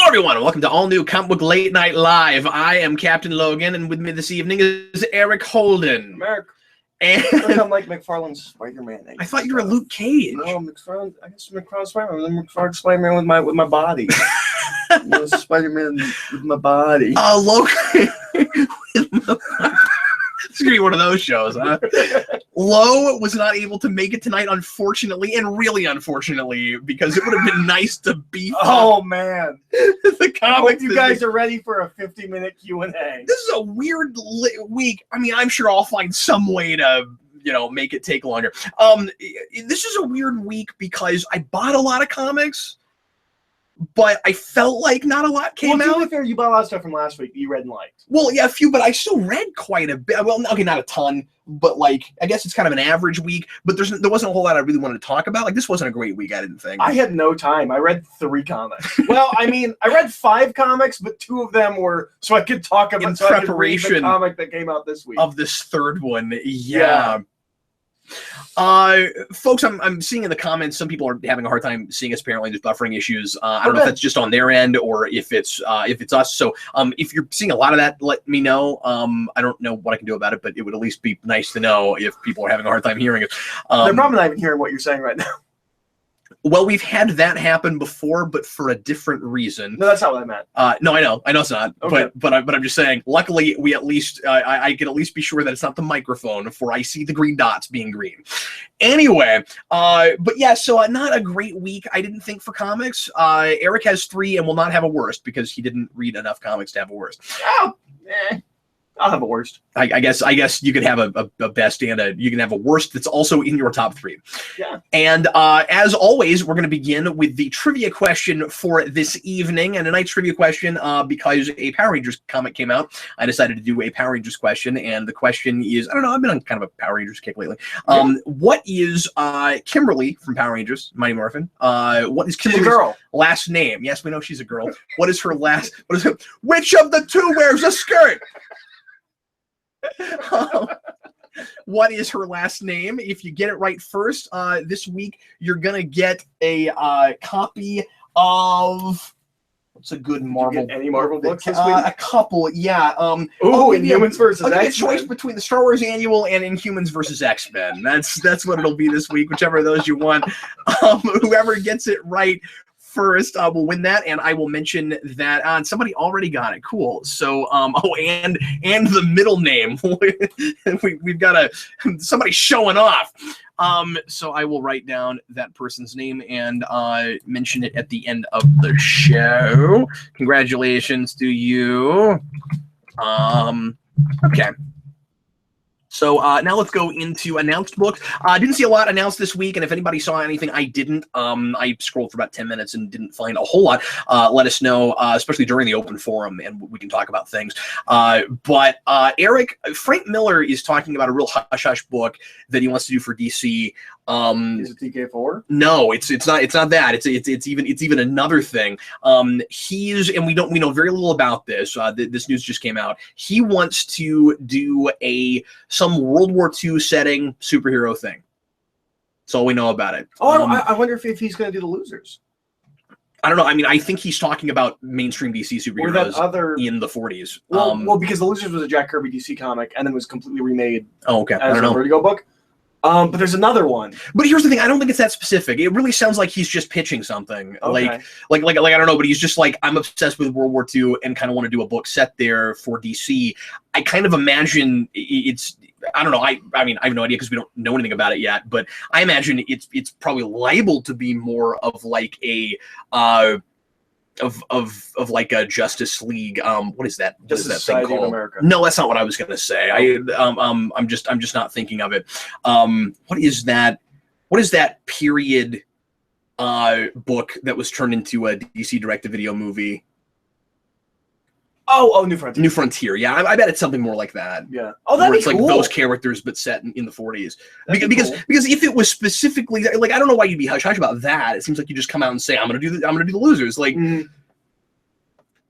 Hello, everyone. Welcome to All New Comic Book Late Night Live. I am Captain Logan, and with me this evening is Eric Holden. Eric. And I'm like McFarlane's Spider-Man. I thought you were Luke Cage. No, McFarlane. I guess McFarlane's Spider-Man. McFarlane's Spider-Man with my body. Spider-Man with my body. Logan. It's gonna be one of those shows, huh? Lo was not able to make it tonight, unfortunately, and really unfortunately, because it would have been nice to beef Oh man, the comic. You guys are ready for a 50-minute Q&A. This is a weird week. I mean, I'm sure I'll find some way to, make it take longer. This is a weird week because I bought a lot of comics, but I felt like not a lot came out. To be fair, you bought a lot of stuff from last week that you read and liked. Well, yeah, a few, but I still read quite a bit. Well, okay, not a ton, but I guess it's kind of an average week. But there wasn't a whole lot I really wanted to talk about. This wasn't a great week, I didn't think. I had no time. I read 3 comics. Well, I mean, I read 5 comics, but 2 of them were so I could talk about in preparation I could read the comic that came out this week. Of this third one, yeah. Folks, I'm seeing in the comments some people are having a hard time seeing us. Apparently, there's buffering issues. I don't know if that's just on their end or if it's us. So, if you're seeing a lot of that, let me know. I don't know what I can do about it, but it would at least be nice to know if people are having a hard time hearing it. They're probably not even hearing what you're saying right now. Well, we've had that happen before, but for a different reason. No, that's not what I meant. No, I know it's not. Okay. But I'm just saying. Luckily, we at least I can at least be sure that it's not the microphone, for I see the green dots being green. Anyway, but yeah, so not a great week, I didn't think, for comics. Eric has 3 and will not have a worst because he didn't read enough comics to have a worst. Oh, I'll have a worst. I guess you could have a best and you can have a worst that's also in your top 3. Yeah. And as always, we're going to begin with the trivia question for this evening. And tonight's trivia question, because a Power Rangers comic came out, I decided to do a Power Rangers question. And the question is, I don't know, I've been on kind of a Power Rangers kick lately. What is Kimberly from Power Rangers, Mighty Morphin? What is Kimberly's last name? Yes, we know she's a girl. What is her last? Which of the 2 wears a skirt? What is her last name? If you get it right first, this week you're gonna get a copy of what's a good Marvel? Any Marvel books this week? A couple, yeah. Inhumans versus X-Men. A choice between the Star Wars Annual and Inhumans versus X-Men. That's what it'll be this week. Whichever of those you want. Whoever gets it right first will win that, and I will mention that somebody already got it. Cool. So and the middle name. we've got somebody showing off. So I will write down that person's name and mention it at the end of the show. Congratulations to you. Okay. So now let's go into announced books. I didn't see a lot announced this week, and if anybody saw anything, I didn't. I scrolled for about 10 minutes and didn't find a whole lot. Let us know, especially during the open forum, and we can talk about things. But Eric, Frank Miller is talking about a real hush-hush book that he wants to do for DC. Is it TK4? No, it's not that. It's even another thing. And we know very little about this. This news just came out. He wants to do some World War II setting superhero thing. That's all we know about it. I wonder if he's going to do the Losers. I don't know. I mean, I think he's talking about mainstream DC superheroes in the 40s. Well, because the Losers was a Jack Kirby DC comic and then was completely remade. Oh, okay. As a Vertigo book. But there's another one. But here's the thing: I don't think it's that specific. It really sounds like he's just pitching something. Okay. Like I don't know, but he's just like, I'm obsessed with World War II and kind of want to do a book set there for DC. I kind of imagine it's. I don't know. I mean, I have no idea because we don't know anything about it yet. But I imagine it's probably liable to be more of like a. Of like a Justice League. What is that? What is that thing called? America. No, that's not what I was gonna say. I'm just not thinking of it. What is that? What is that period book that was turned into a DC direct-to-video movie? Oh, New Frontier. New Frontier. Yeah, I bet it's something more like that. Yeah. Oh, that'd be cool. It's like those characters, but set in the 40s. Because if it was specifically like, I don't know why you'd be hush hush about that. It seems like you just come out and say, I'm gonna do the Losers. Like,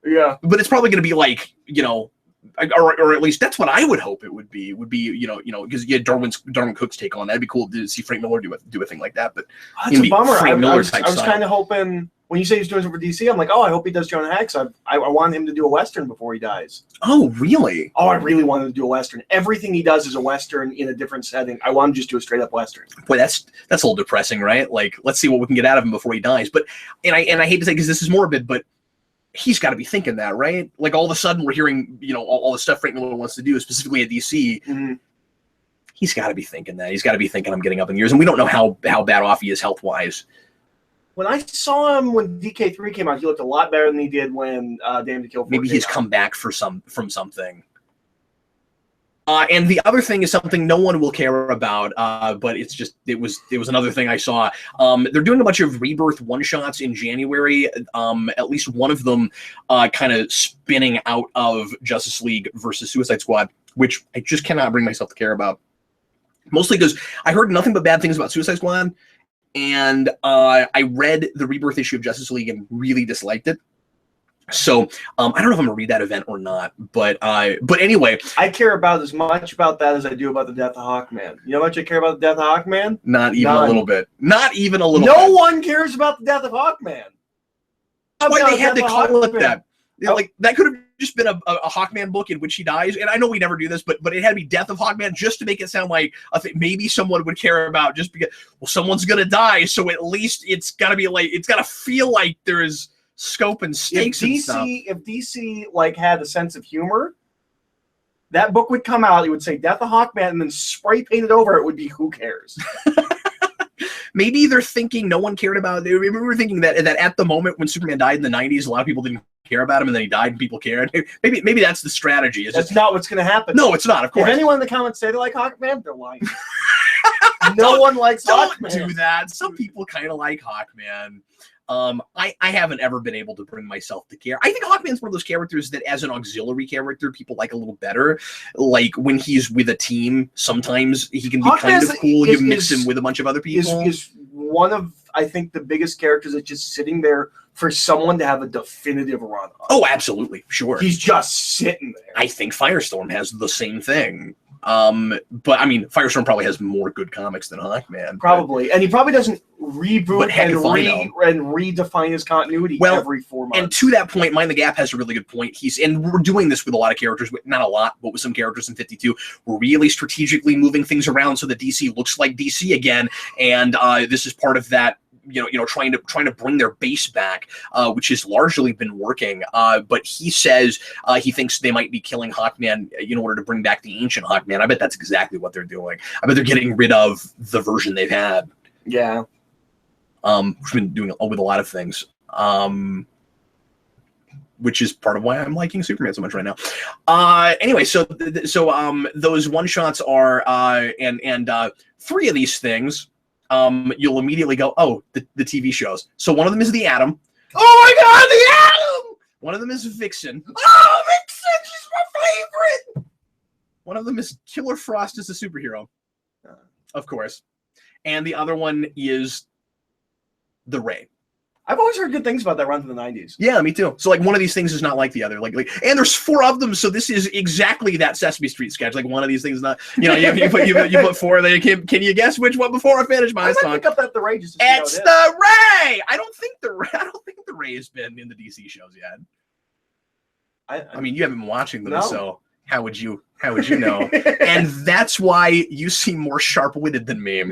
yeah. But it's probably gonna be like, or at least that's what I would hope it would be. Because Darwin Cook's take on that. It'd be cool to see Frank Miller do a thing like that. But that's a bummer. Frank Miller I was kind of hoping. When you say he's doing something for DC, I'm like, oh, I hope he does Jonah Hex. I want him to do a Western before he dies. Oh, really? Oh, I really want him to do a Western. Everything he does is a Western in a different setting. I want him to just do a straight up Western. Boy, that's a little depressing, right? Like, let's see what we can get out of him before he dies. But and I hate to say because this is morbid, but he's got to be thinking that, right? Like all of a sudden we're hearing, all the stuff Frank Miller wants to do, specifically at DC. Mm-hmm. He's got to be thinking that. He's got to be thinking I'm getting up in years, and we don't know how bad off he is health wise. When I saw him when DK3 came out, he looked a lot better than he did when Damned to Kill 4 Maybe he's come back from something. And the other thing is something no one will care about, but it was another thing I saw. They're doing a bunch of Rebirth one-shots in January, at least one of them kind of spinning out of Justice League versus Suicide Squad, which I just cannot bring myself to care about. Mostly because I heard nothing but bad things about Suicide Squad, and I read the Rebirth issue of Justice League and really disliked it. So I don't know if I'm gonna read that event or not, but anyway, I care about as much about that as I do about the death of Hawkman. You know how much I care about the death of Hawkman? Not even a little bit. Not even a little bit. No one cares about the death of Hawkman. That's why they had to call it that. Like that could have just been a Hawkman book in which he dies, and I know we never do this, but it had to be Death of Hawkman just to make it sound like I think maybe someone would care about, just because someone's gonna die, so at least it's gotta be like, it's gotta feel like there's scope and stakes. If DC like had a sense of humor, that book would come out, it would say Death of Hawkman, and then spray painted over it would be Who Cares. Maybe they're thinking no one cared about it. We were thinking that at the moment when Superman died in the 90s, a lot of people didn't care about him, and then he died and people cared. Maybe that's the strategy. That's not what's going to happen. No, it's not, of course. If anyone in the comments say they like Hawkman, they're lying. No one likes Hawkman. Don't do that. Some people kind of like Hawkman. I haven't ever been able to bring myself to care. I think Hawkman's one of those characters that as an auxiliary character, people like a little better. Like when he's with a team, sometimes he can be kind of cool. You mix him with a bunch of other people. Is one of, I think, the biggest characters that's just sitting there for someone to have a definitive run on. Oh, absolutely. Sure. He's just sitting there. I think Firestorm has the same thing. But I mean, Firestorm probably has more good comics than Hawkman. Probably. And he probably doesn't reboot and redefine his continuity every 4 months. And to that point, Mind the Gap has a really good point. And we're doing this with a lot of characters, not a lot, but with some characters in 52. We're really strategically moving things around so that DC looks like DC again. And this is part of that. Trying to bring their base back, which has largely been working. But he says he thinks they might be killing Hawkman in order to bring back the ancient Hawkman. I bet that's exactly what they're doing. I bet they're getting rid of the version they've had. Yeah. We've been doing it with a lot of things. Which is part of why I'm liking Superman so much right now. Anyway, so those one shots are and 3 of these things. You'll immediately go, oh, the TV shows. So one of them is The Atom. Oh my God, The Atom! One of them is Vixen. Oh, Vixen, she's my favorite! One of them is Killer Frost as a superhero, of course. And the other one is The Ray. I've always heard good things about that run from the 90s. Yeah, me too. So like one of these things is not like the other. Like and there's 4 of them, so this is exactly that Sesame Street sketch. Like one of these things is not, you put 4 there. Can you guess which one before I finish my song? I might pick up that The Ray just to it's see The Ray! I don't think The Ray has been in the DC shows yet. I mean, you haven't been watching them, so how would you know? And that's why you seem more sharp-witted than me.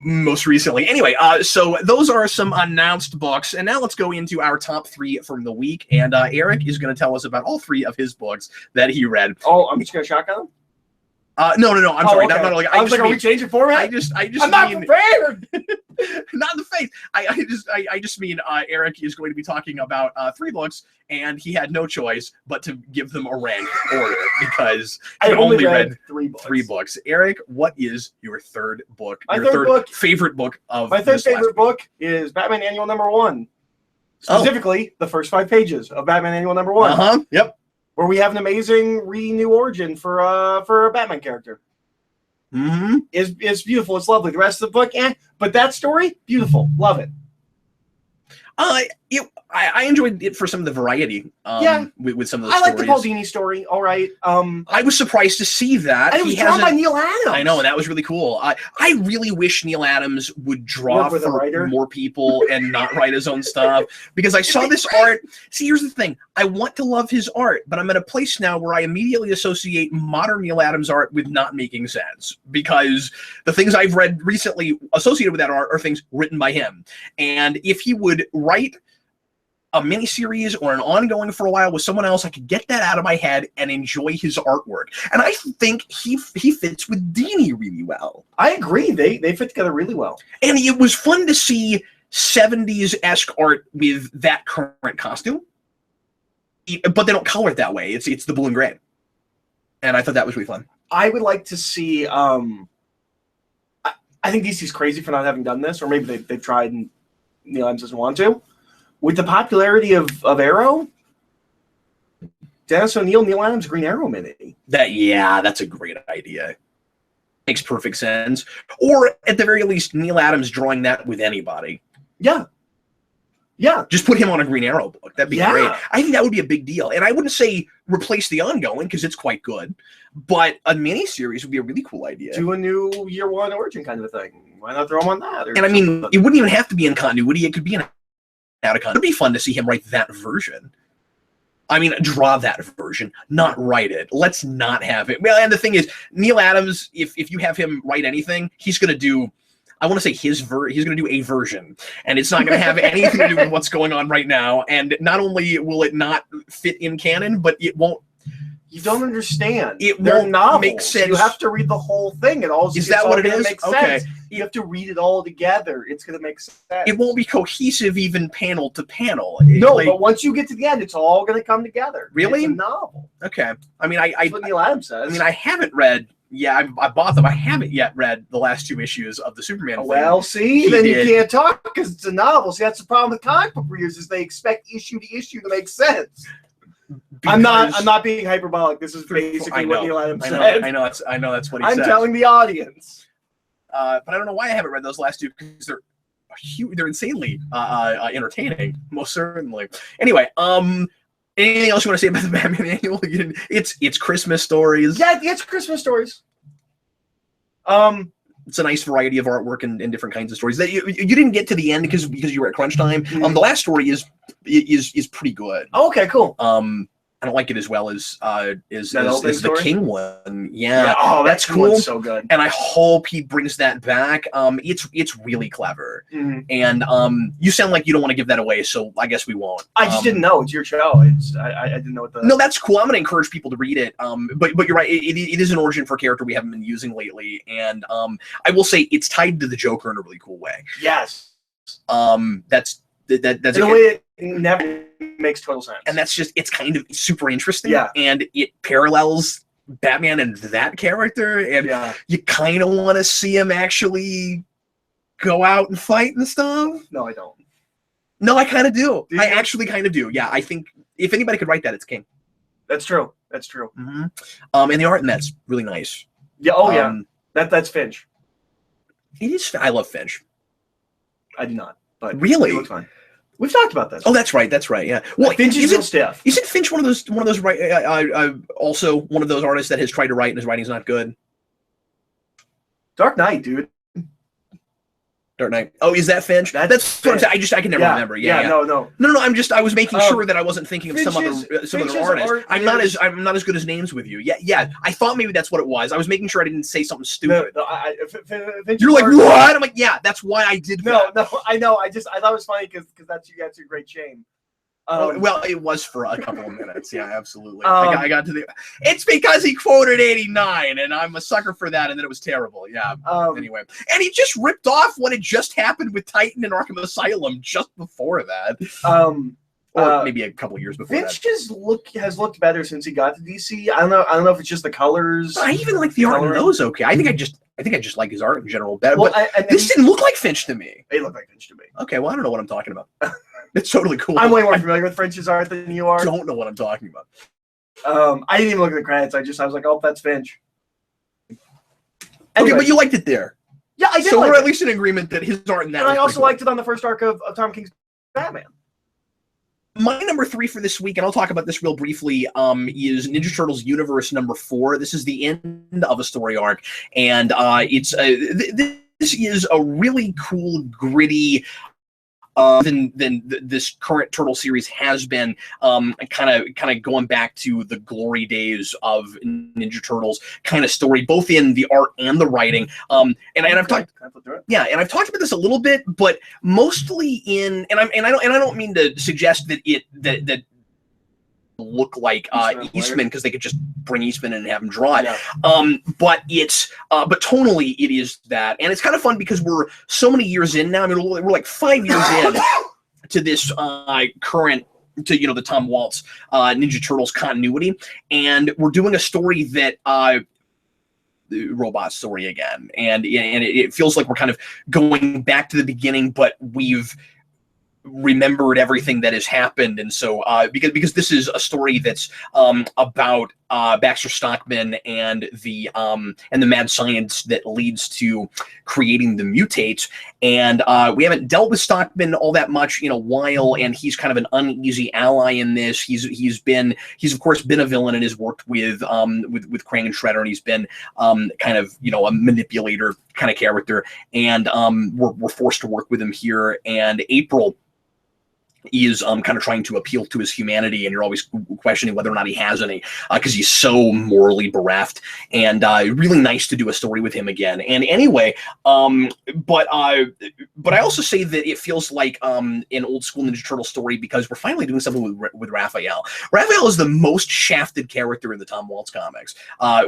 Most recently. Anyway, so those are some announced books, and now let's go into our top 3 from the week, and Eric is going to tell us about all 3 of his books that he read. Oh, I'm just going to shotgun them? No, I'm sorry. Okay. Not like, I was like, are we changing format? I just I'm not prepared! Not in the face. I just mean Eric is going to be talking about 3 books, and he had no choice but to give them a rank order because he only read 3 books. Eric, what is your 3rd book? Your third favorite book of my 3rd favorite book is Batman Annual #1. Specifically, the first 5 pages of Batman Annual #1. Yep. Where we have an amazing new origin for a Batman character. Mm-hmm. It's beautiful. It's lovely. The rest of the book, but that story, beautiful. Love it. I enjoyed it for some of the variety. With some of the I like stories. the Paul Dini story. All right. I was surprised to see that. And it was drawn by Neil Adams. I know, that was really cool. I really wish Neil Adams would draw for more people and not write his own stuff, because I saw this art. See, here's the thing. I want to love his art, but I'm at a place now where I immediately associate modern Neil Adams art with not making sense, because the things I've read recently associated with that art are things written by him. And if he would write a miniseries or an ongoing for a while with someone else, I could get that out of my head and enjoy his artwork. And I think he fits with Dini really well. I agree. They fit together really well. And it was fun to see 70s-esque art with that current costume. But they don't color it that way. It's the blue and gray. And I thought that was really fun. I would like to see... I think DC's crazy for not having done this, or maybe they've tried and Neil Adams doesn't want to. With the popularity of Arrow, Dennis O'Neil, Neil Adams, Green Arrow mini. That's a great idea. Makes perfect sense. Or at the very least, Neil Adams drawing that with anybody. Yeah. Just put him on a Green Arrow book. That'd be great. I think that would be a big deal. And I wouldn't say replace the ongoing, because it's quite good. But a mini-series would be a really cool idea. Do a new Year One origin kind of a thing. Why not throw him on that? And I mean, it wouldn't even have to be in continuity. It could be in out of continuity. It'd be fun to see him write that version. I mean, draw that version, not write it. Let's not have it. Well, and the thing is, Neil Adams, if you have him write anything, he's going to do, I want to say he's going to do a version, and it's not going to have anything to do with what's going on right now. And not only will it not fit in canon, but it won't. You don't understand. It won't make sense. You have to read the whole thing. Is that what it is? Okay. You have to read it all together. It's going to make sense. It won't be cohesive even panel to panel. No, but once you get to the end, it's all going to come together. Really? It's a novel. Okay. I mean, That's what Neil Adams says. I mean, I haven't read. Yeah, I bought them. I haven't yet read the last 2 issues of the Superman thing. Well, see, then you can't talk because it's a novel. See, that's the problem with comic book readers, is they expect issue to issue to make sense. I'm not being hyperbolic. This is basically what Neil Adams said. I know that's what he said. I'm telling the audience. But I don't know why I haven't read those last 2, because they're huge. They're insanely entertaining, most certainly. Anyway, anything else you want to say about the Batman annual? It's Christmas stories. Yeah, it's Christmas stories. It's a nice variety of artwork and different kinds of stories. That you didn't get to the end because you were at crunch time. The last story is pretty good. Oh, okay, cool. I don't like it as well as the King one. Yeah. Oh, that's cool. So good. And I hope he brings that back. It's really clever. Mm-hmm. And you sound like you don't want to give that away, so I guess we won't. I just didn't know. It's your show. I didn't know what the. No, that's cool. I'm going to encourage people to read it. But you're right. It is an origin for a character we haven't been using lately, and I will say it's tied to the Joker in a really cool way. Yes. That's in a way it never makes total sense. And that's just, it's kind of super interesting. Yeah. And it parallels Batman and that character. And you kind of want to see him actually go out and fight and stuff. No, I don't. No, I kind of do. I actually kind of do. Yeah, I think if anybody could write that, it's King. That's true. That's true. Mm-hmm. And the art in that's really nice. Yeah. Oh, yeah. That's Finch. It is. I love Finch. I do not. But really, it looks fine. We've talked about this. Oh, that's right. That's right. Yeah. Well, Finch is real stiff. Isn't Finch one of those also one of those artists that has tried to write and his writing's not good? Dark Knight, dude. Dark Knight. Oh, is that Finch? That's what I'm saying. I can never remember. Yeah. No. I was making sure that I wasn't thinking of some other artist. I'm not as good as names with you. Yeah. I thought maybe that's what it was. I was making sure I didn't say something stupid. You're like, what? I'm like, yeah. That's why I did that. No. I know. I thought it was funny because that's your great shame. Well, it was for a couple of minutes. Yeah, absolutely. I got to the. It's because he quoted 89, and I'm a sucker for that. And then it was terrible. Yeah. Anyway, and he just ripped off what had just happened with Titan and Arkham Asylum just before that. Or maybe a couple of years before. Finch has looked better since he got to DC. I don't know if it's just the colors. I even like the art in those. Okay, I think I just like his art in general better. Well, but this didn't look like Finch to me. It looked like Finch to me. Okay, well I don't know what I'm talking about. It's totally cool. I'm way more familiar with Finch's art than you are. I don't know what I'm talking about. I didn't even look at the credits. I was like, oh, that's Finch. Anyway. Okay, but you liked it there. Yeah, I did. So we're at least in agreement that his art in that. And I also liked it on the first arc of Tom King's Batman. My number 3 for this week, and I'll talk about this real briefly, is Ninja Turtles Universe number 4. This is the end of a story arc, and this is a really cool, gritty, than this current Turtle series has been, kind of going back to the glory days of Ninja Turtles kind of story, both in the art and the writing. And I've talked, yeah, and I've talked about this a little bit, but mostly in, and I don't mean to suggest that that look like Eastman, because they could just bring Eastman in and have him draw it. Yeah. But tonally it is that, and it's kind of fun because we're so many years in now. I mean, we're like 5 years in to this current, to the Tom Waltz Ninja Turtles continuity, and we're doing a story that robot story again, and it feels like we're kind of going back to the beginning, but we've remembered everything that has happened. And so because this is a story that's about Baxter Stockman and the mad science that leads to creating the mutates, and we haven't dealt with Stockman all that much in a while, and he's kind of an uneasy ally in this. He's of course been a villain and has worked with Krang and Shredder, and he's been kind of a manipulator kind of character, and we're forced to work with him here. And April is kind of trying to appeal to his humanity, and you're always questioning whether or not he has any, because he's so morally bereft, and really nice to do a story with him again. And anyway, but I also say that it feels like an old school Ninja Turtle story because we're finally doing something with Raphael. Raphael is the most shafted character in the Tom Waltz comics,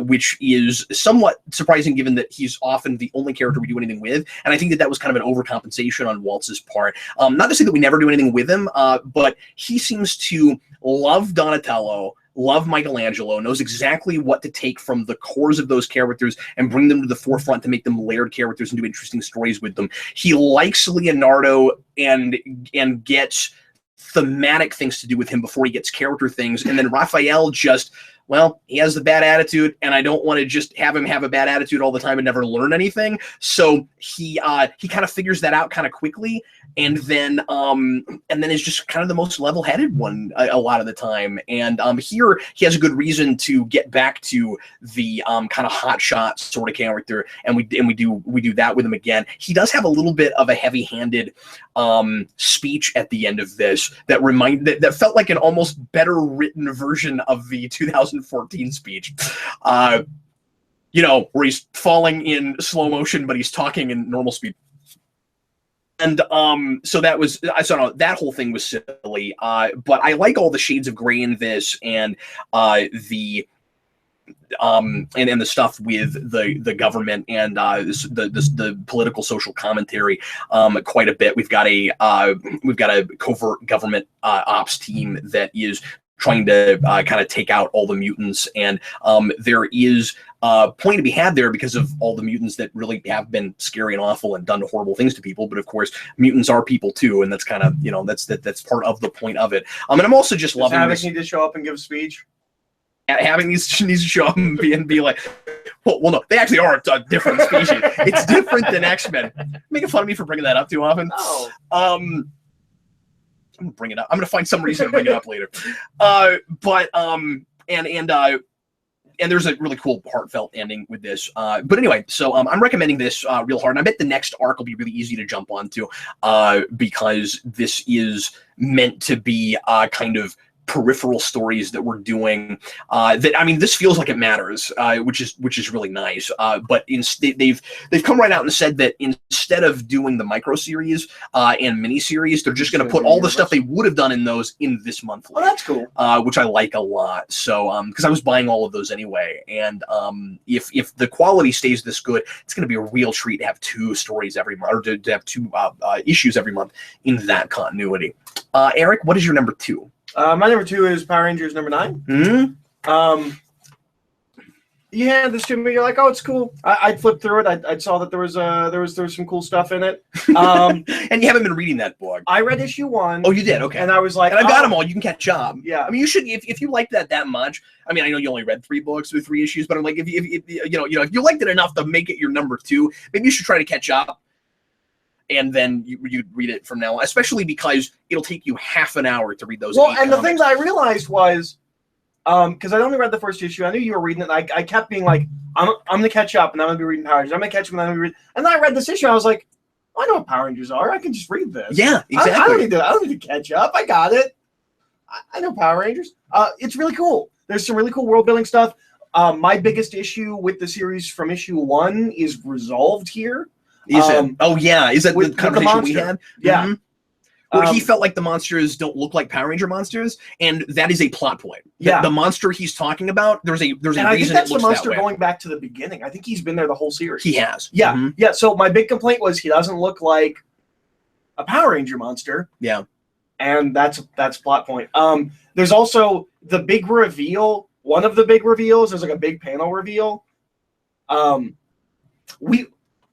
which is somewhat surprising given that he's often the only character we do anything with, and I think that was kind of an overcompensation on Waltz's part. Not to say that we never do anything with him, but he seems to love Donatello, love Michelangelo, knows exactly what to take from the cores of those characters and bring them to the forefront to make them layered characters and do interesting stories with them. He likes Leonardo and gets thematic things to do with him before he gets character things. And then Raphael just, well, he has the bad attitude, and I don't want to just have him have a bad attitude all the time and never learn anything. So he kind of figures that out kind of quickly, and then is just kind of the most level-headed one a lot of the time. And here he has a good reason to get back to the kind of hotshot sort of character, and we do that with him again. He does have a little bit of a heavy-handed speech at the end of this that felt like an almost better written version of the 2014 speech, where he's falling in slow motion, but he's talking in normal speed. And so that was, I don't know, that whole thing was silly. But I like all the shades of gray in this, and the stuff with the government and the political social commentary quite a bit. We've got a covert government ops team that is trying to kind of take out all the mutants, and there is a point to be had there because of all the mutants that really have been scary and awful and done horrible things to people. But of course, mutants are people too, and that's kind of that's part of the point of it. And I'm also just loving Havoc need to show up and give a speech. Having needs to show up and be like, well, no, they actually are a different species. It's different than X-Men. Making fun of me for bringing that up too often. Oh. I'm gonna bring it up. I'm gonna find some reason to bring it up later. And there's a really cool heartfelt ending with this. But anyway, so I'm recommending this real hard. And I bet the next arc will be really easy to jump onto because this is meant to be kind of peripheral stories that we're doing this feels like it matters, which is really nice. But instead they've come right out and said that instead of doing the micro series and mini series, they're just going to put all the stuff they would have done in those in this monthly. Oh, that's cool. Which I like a lot. So because I was buying all of those anyway, and if the quality stays this good, it's going to be a real treat to have 2 stories every month, or to have 2 issues every month in that continuity. Eric, what is your number 2? My number 2 is Power Rangers number 9. Mm-hmm. You handed this to me. You're like, oh, it's cool. I flipped through it. I saw that there was some cool stuff in it. And you haven't been reading that book. I read issue 1. Oh, you did? Okay. And I was like, and I've got them all. You can catch up. Yeah. I mean, you should if you liked that much. I mean, I know you only read 3 books with 3 issues, but I'm like, if you liked it enough to make it your number 2, maybe you should try to catch up. and then you read it from now on, especially because it'll take you half an hour to read those. Well, and the thing that I realized was, because I only read the first issue, I knew you were reading it, and I kept being like, I'm going to catch up, and I'm going to be reading Power Rangers. I'm going to catch up, and I'm going to be reading. And then I read this issue, and I was like, I know what Power Rangers are. I can just read this. Yeah, exactly. I don't need to catch up. I got it. I know Power Rangers. It's really cool. There's some really cool world building stuff. My biggest issue with the series from issue 1 is resolved here. Is it? Oh yeah, is that the conversation we had? Yeah. Mm-hmm. Where he felt like the monsters don't look like Power Ranger monsters, and that is a plot point. Yeah. The monster he's talking about, there's a reason I think that's it looks the monster that way. going back to the beginning. I think he's been there the whole series. He has. Yeah. Mm-hmm. Yeah. So my big complaint was he doesn't look like a Power Ranger monster. Yeah. And that's plot point. There's also the big reveal. One of the big reveals, there's like a big panel reveal.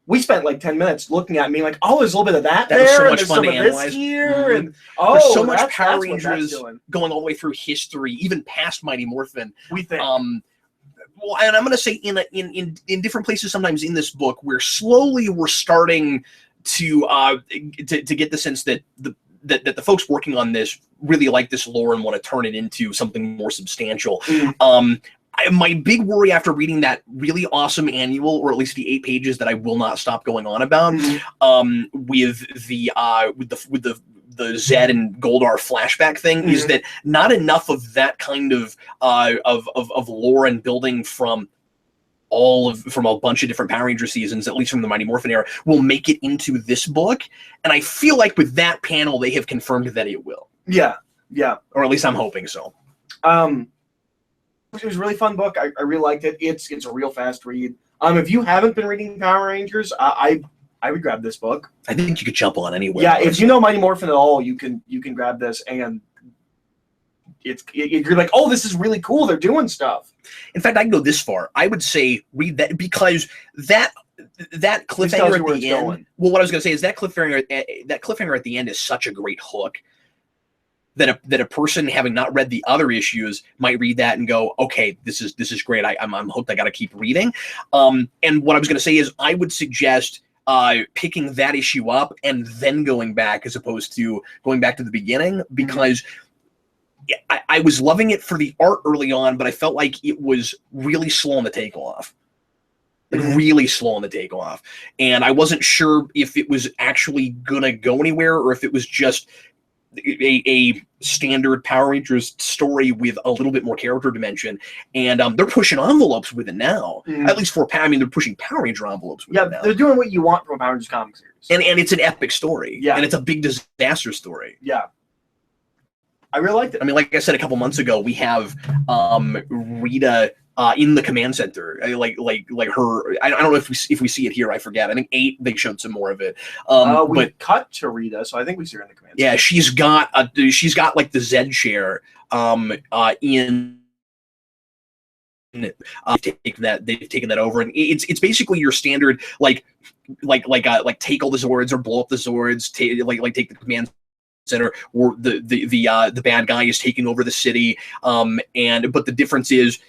We spent like 10 minutes looking at me like, oh, there's a little bit of that was there, so and much there's fun some to of analyze. this here, Mm-hmm. and there's so much Power what that's Rangers doing. going all the way through history, even past Mighty Morphin. We think. Well, and I'm going to say in different places, sometimes in this book, where slowly we're starting to get the sense that the folks working on this really like this lore and want to turn it into something more substantial. Mm. My big worry after reading that really awesome annual, or at least the 8 pages that I will not stop going on about, with the Zed and Goldar flashback thing, is that not enough of that kind of lore and building from a bunch of different Power Ranger seasons, at least from the Mighty Morphin era, will make it into this book. And I feel like with that panel, they have confirmed that it will. Yeah, yeah. Or at least I'm hoping so. It was a really fun book. I really liked it. It's a real fast read. If you haven't been reading Power Rangers, I would grab this book. I think you could jump on anywhere. Yeah, if you know Mighty Morphin at all, you can grab this, and you're like, oh, this is really cool. They're doing stuff. In fact, I can go this far. I would say read that, because that cliffhanger at the end. Going. Well, what I was going to say is that cliffhanger at the end is such a great hook that a person having not read the other issues might read that and go, okay, this is great. I'm hooked. I got to keep reading. And what I was going to say is I would suggest picking that issue up and then going back, as opposed to going back to the beginning, because I was loving it for the art early on, but I felt like it was really slow on the takeoff. Really slow on the takeoff. And I wasn't sure if it was actually going to go anywhere, or if it was just a standard Power Rangers story with a little bit more character dimension. And they're pushing envelopes with it now. At least they're pushing Power Ranger envelopes with it now. They're doing what you want from a Power Rangers comic series. And it's an epic story. Yeah. And it's a big disaster story. Yeah. I really liked it. I mean, like I said a couple months ago, we have Rita in the command center, like her. I don't know if we see it here. I forget. I think 8 they showed some more of it. We cut to Rita, so I think we see her in the command center. Yeah, she's got like the Zed chair in. They've taken that over, and it's basically your standard like take all the Zords or blow up the Zords, take the command center, or the bad guy is taking over the city, but the difference is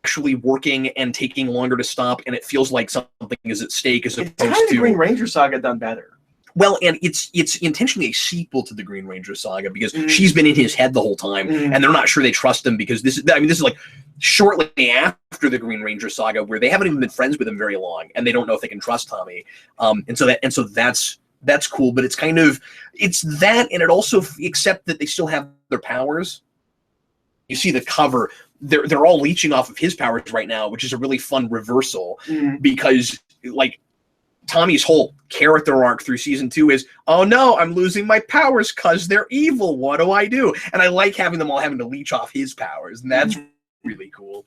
actually working and taking longer to stop, and it feels like something is at stake, as opposed to the Green Ranger saga done better. Well, and it's intentionally a sequel to the Green Ranger saga, because she's been in his head the whole time, and they're not sure they trust him, because this is like shortly after the Green Ranger saga, where they haven't even been friends with him very long, and they don't know if they can trust Tommy, and so that's cool. But it's that, and it also, except that they still have their powers. You see the cover. They're all leeching off of his powers right now, which is a really fun reversal, because like Tommy's whole character arc through season 2 is, oh no, I'm losing my powers because they're evil. What do I do? And I like having them all having to leech off his powers, and that's really cool.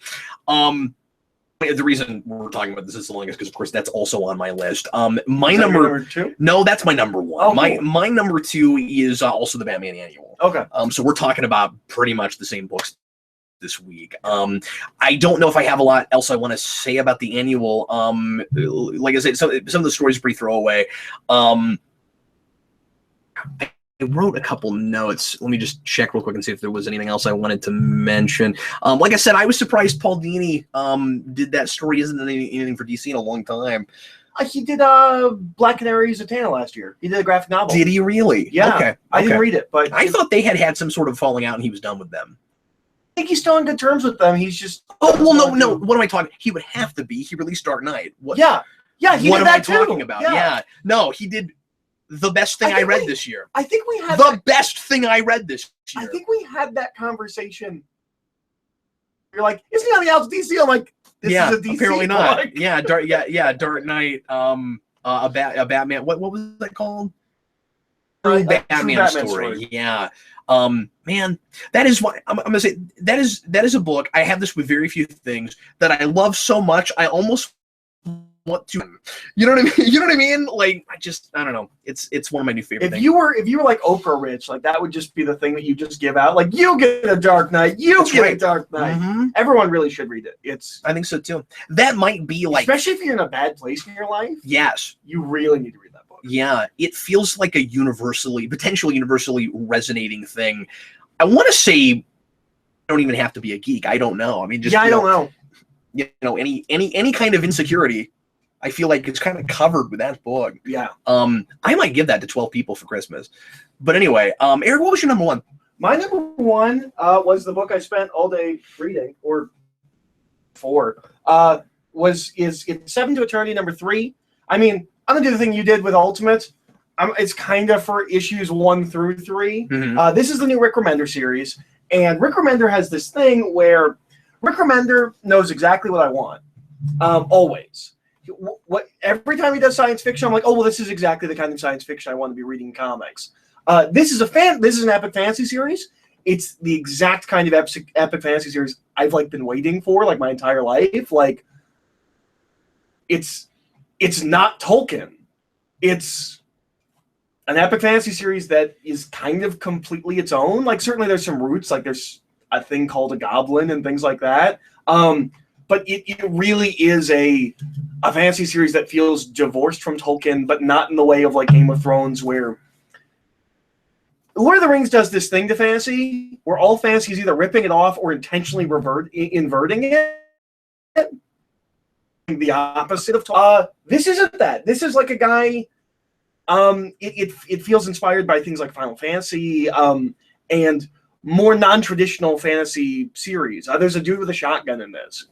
The reason we're talking about this is so long is because, of course, that's also on my list. My number 2? No, that's my number 1. Oh, cool. My number 2 is also the Batman Annual. Okay. So we're talking about pretty much the same books this week. I don't know if I have a lot else I want to say about the annual. Like I said, some of the stories are pretty throwaway. I wrote a couple notes. Let me just check real quick and see if there was anything else I wanted to mention. Like I said, I was surprised Paul Dini did that story. Isn't anything for DC in a long time. He did Black Canary Zatanna last year. He did a graphic novel. Did he really? Yeah. Okay. I didn't read it, but I thought they had some sort of falling out and he was done with them. I think he's still on good terms with them. He's just no. What am I talking? He would have to be. He released Dark Knight. What? Yeah. He what did am that I talking about? Yeah. No, he did the best thing I read this year. I think we had the best thing I read this year. I think we had that conversation. You're like, isn't he on the outs DC? I'm like, this is a DC apparently book. not. Yeah, Dark Knight. A Batman. What was that called? True Batman story. Yeah. Man, that is why I'm gonna say that is a book. I have this with very few things that I love so much. I almost want to, you know what I mean? You know what I mean? Like, I don't know. It's one of my new favorite things. If you were like Oprah rich, like that would just be the thing that you just give out. Like, you get a Dark Knight, a Dark Knight. Mm-hmm. Everyone really should read it. I think so too. That might be like, especially if you're in a bad place in your life. Yes, you really need to read that book. Yeah, it feels like a potentially universally resonating thing. I want to say, you don't even have to be a geek. I don't know. I mean, just I don't know. You know, any kind of insecurity, I feel like it's kind of covered with that book. Yeah. I might give that to 12 people for Christmas. But anyway, Eric, what was your number one? My number one was the book I spent all day reading, or four. It's Seven to Eternity, number 3. I mean, I'm gonna do the thing you did with Ultimate. It's kind of for issues 1 through 3. Mm-hmm. This is the new Rick Remender series, and Rick Remender has this thing where Rick Remender knows exactly what I want, always. Every time he does science fiction, I'm like, oh well, this is exactly the kind of science fiction I want to be reading in comics. This is an epic fantasy series. It's the exact kind of epic fantasy series I've been waiting for my entire life. Like, it's not Tolkien. It's an epic fantasy series that is kind of completely its own. Like, certainly there's some roots. Like, there's a thing called a goblin and things like that. But it really is a fantasy series that feels divorced from Tolkien, but not in the way of Game of Thrones, where Lord of the Rings does this thing to fantasy, where all fantasy is either ripping it off or intentionally inverting it. The opposite of Tolkien. This isn't that. This is like a guy. It feels inspired by things like Final Fantasy and more non-traditional fantasy series. There's a dude with a shotgun in this.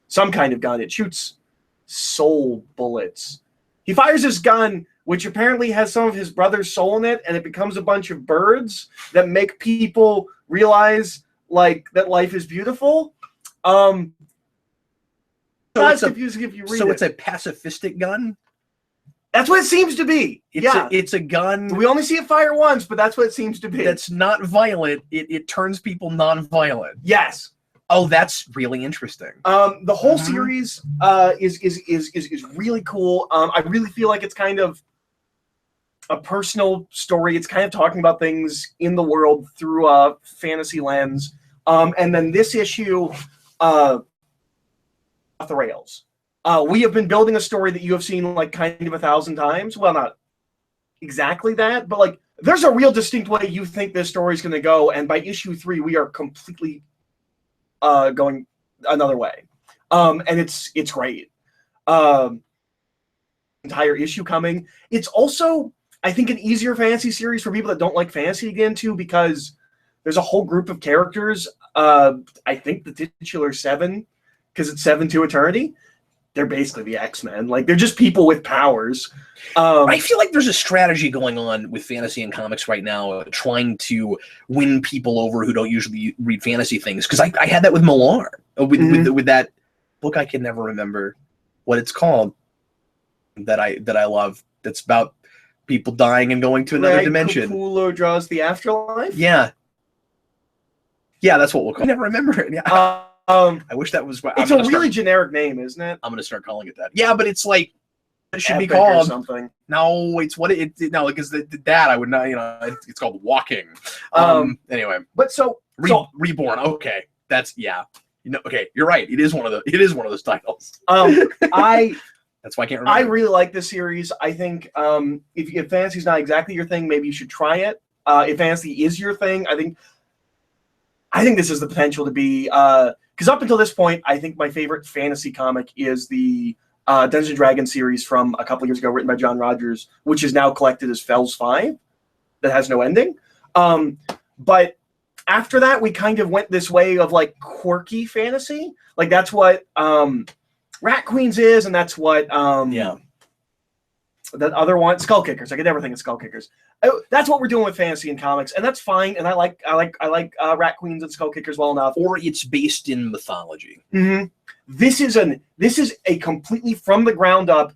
Some kind of gun. It shoots soul bullets. He fires this gun, which apparently has some of his brother's soul in it, and it becomes a bunch of birds that make people realize that life is beautiful. So it's confusing if you read it. So it's a pacifistic gun? That's what it seems to be. It's a gun. We only see it fire once, but that's what it seems to be. That's not violent. It turns people non-violent. Yes. Oh, that's really interesting. The whole series is really cool. I really feel like it's kind of a personal story. It's kind of talking about things in the world through a fantasy lens. And then this issue, off the rails. We have been building a story that you have seen kind of 1,000 times. Well, not exactly that, but there's a real distinct way you think this story is going to go, and by issue 3, we are completely going another way, and it's great. Entire issue coming. It's also, I think, an easier fantasy series for people that don't like fantasy to get into, because there's a whole group of characters. I think the titular 7, because it's 7 to Eternity. They're basically the X-Men. They're just people with powers. I feel like there's a strategy going on with fantasy and comics right now, trying to win people over who don't usually read fantasy things. Because I had that with Millar, with that book I can never remember what it's called, that I love. That's about people dying and going to another dimension. Capullo Draws the Afterlife? Yeah. Yeah, that's what we'll call it. I never remember it. Yeah. I wish that was what it's a really generic name, isn't it? I'm gonna start calling it that. Yeah, but it's it should be called something. No, it's what no, because that I would not. It's called Walking. Anyway, but Reborn. Okay, that's okay, you're right. It is one of those titles. That's why I can't remember. I really like this series. I think if fantasy's not exactly your thing, maybe you should try it. If fantasy is your thing, I think this has the potential to be. Because up until this point, I think my favorite fantasy comic is the Dungeons and Dragons series from a couple years ago, written by John Rogers, which is now collected as Fells 5, that has no ending. But after that, we kind of went this way of like quirky fantasy. Like that's what Rat Queens is, and that's what that other one, Skull Kickers. I could never think of Skull Kickers. That's what we're doing with fantasy and comics, and that's fine. And I like Rat Queens and Skull Kickers well enough. Or it's based in mythology. Mm-hmm. This is a completely from the ground up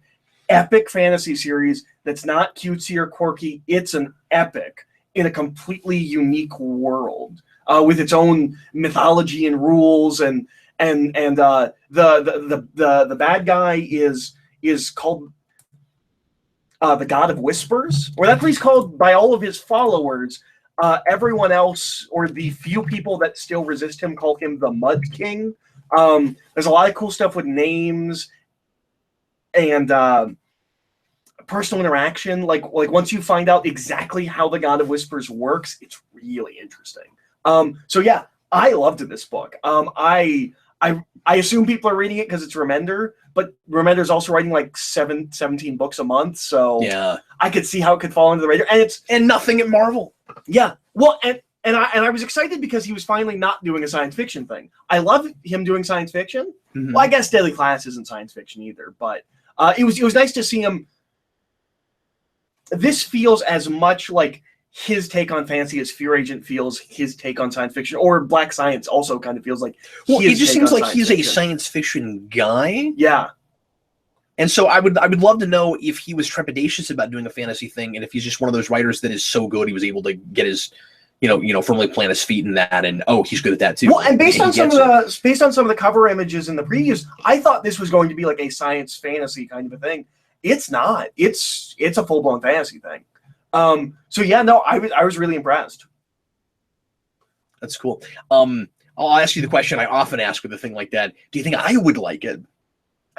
epic fantasy series that's not cutesy or quirky. It's an epic in a completely unique world with its own mythology and rules, and the bad guy is called the God of Whispers, or that's what he's called by all of his followers. Everyone else, or the few people that still resist him, call him the Mud King. There's a lot of cool stuff with names and personal interaction. Like once you find out exactly how the God of Whispers works, it's really interesting. So yeah, I loved this book. I assume people are reading it because it's Remender, but Remender's also writing like 17 books a month, so yeah, I could see how it could fall into the radar. And nothing at Marvel. Yeah, well, and I was excited because he was finally not doing a science fiction thing. I love him doing science fiction. Mm-hmm. Well, I guess Deadly Class isn't science fiction either, but it was nice to see him. This feels as much like his take on fantasy as Fear Agent feels his take on science fiction, or Black Science also kind of feels like. Well, it just seems like he's a science fiction guy. Yeah. And so I would love to know if he was trepidatious about doing a fantasy thing, and if he's just one of those writers that is so good he was able to get his, firmly plant his feet in that, and he's good at that too. Well, and based on some of the cover images in the previews, I thought this was going to be like a science fantasy kind of a thing. It's not. It's a full blown fantasy thing. So yeah, no, I was really impressed. That's cool. I'll ask you the question I often ask with a thing like that. Do you think I would like it?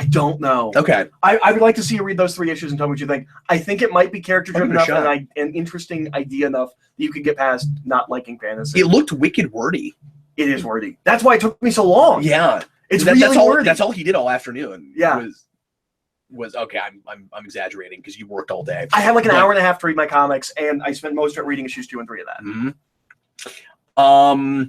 I don't know. Okay. I would like to see you read those 3 issues and tell me what you think. I think it might be character driven enough and an interesting idea enough that you could get past not liking fantasy. It looked wicked wordy. It is wordy. That's why it took me so long. Yeah. It's really wordy. That's all he did all afternoon. Yeah. Was okay. I'm exaggerating because you worked all day. I had like an hour and a half to read my comics, and I spent most of it reading issues 2 and 3 of that. Mm-hmm.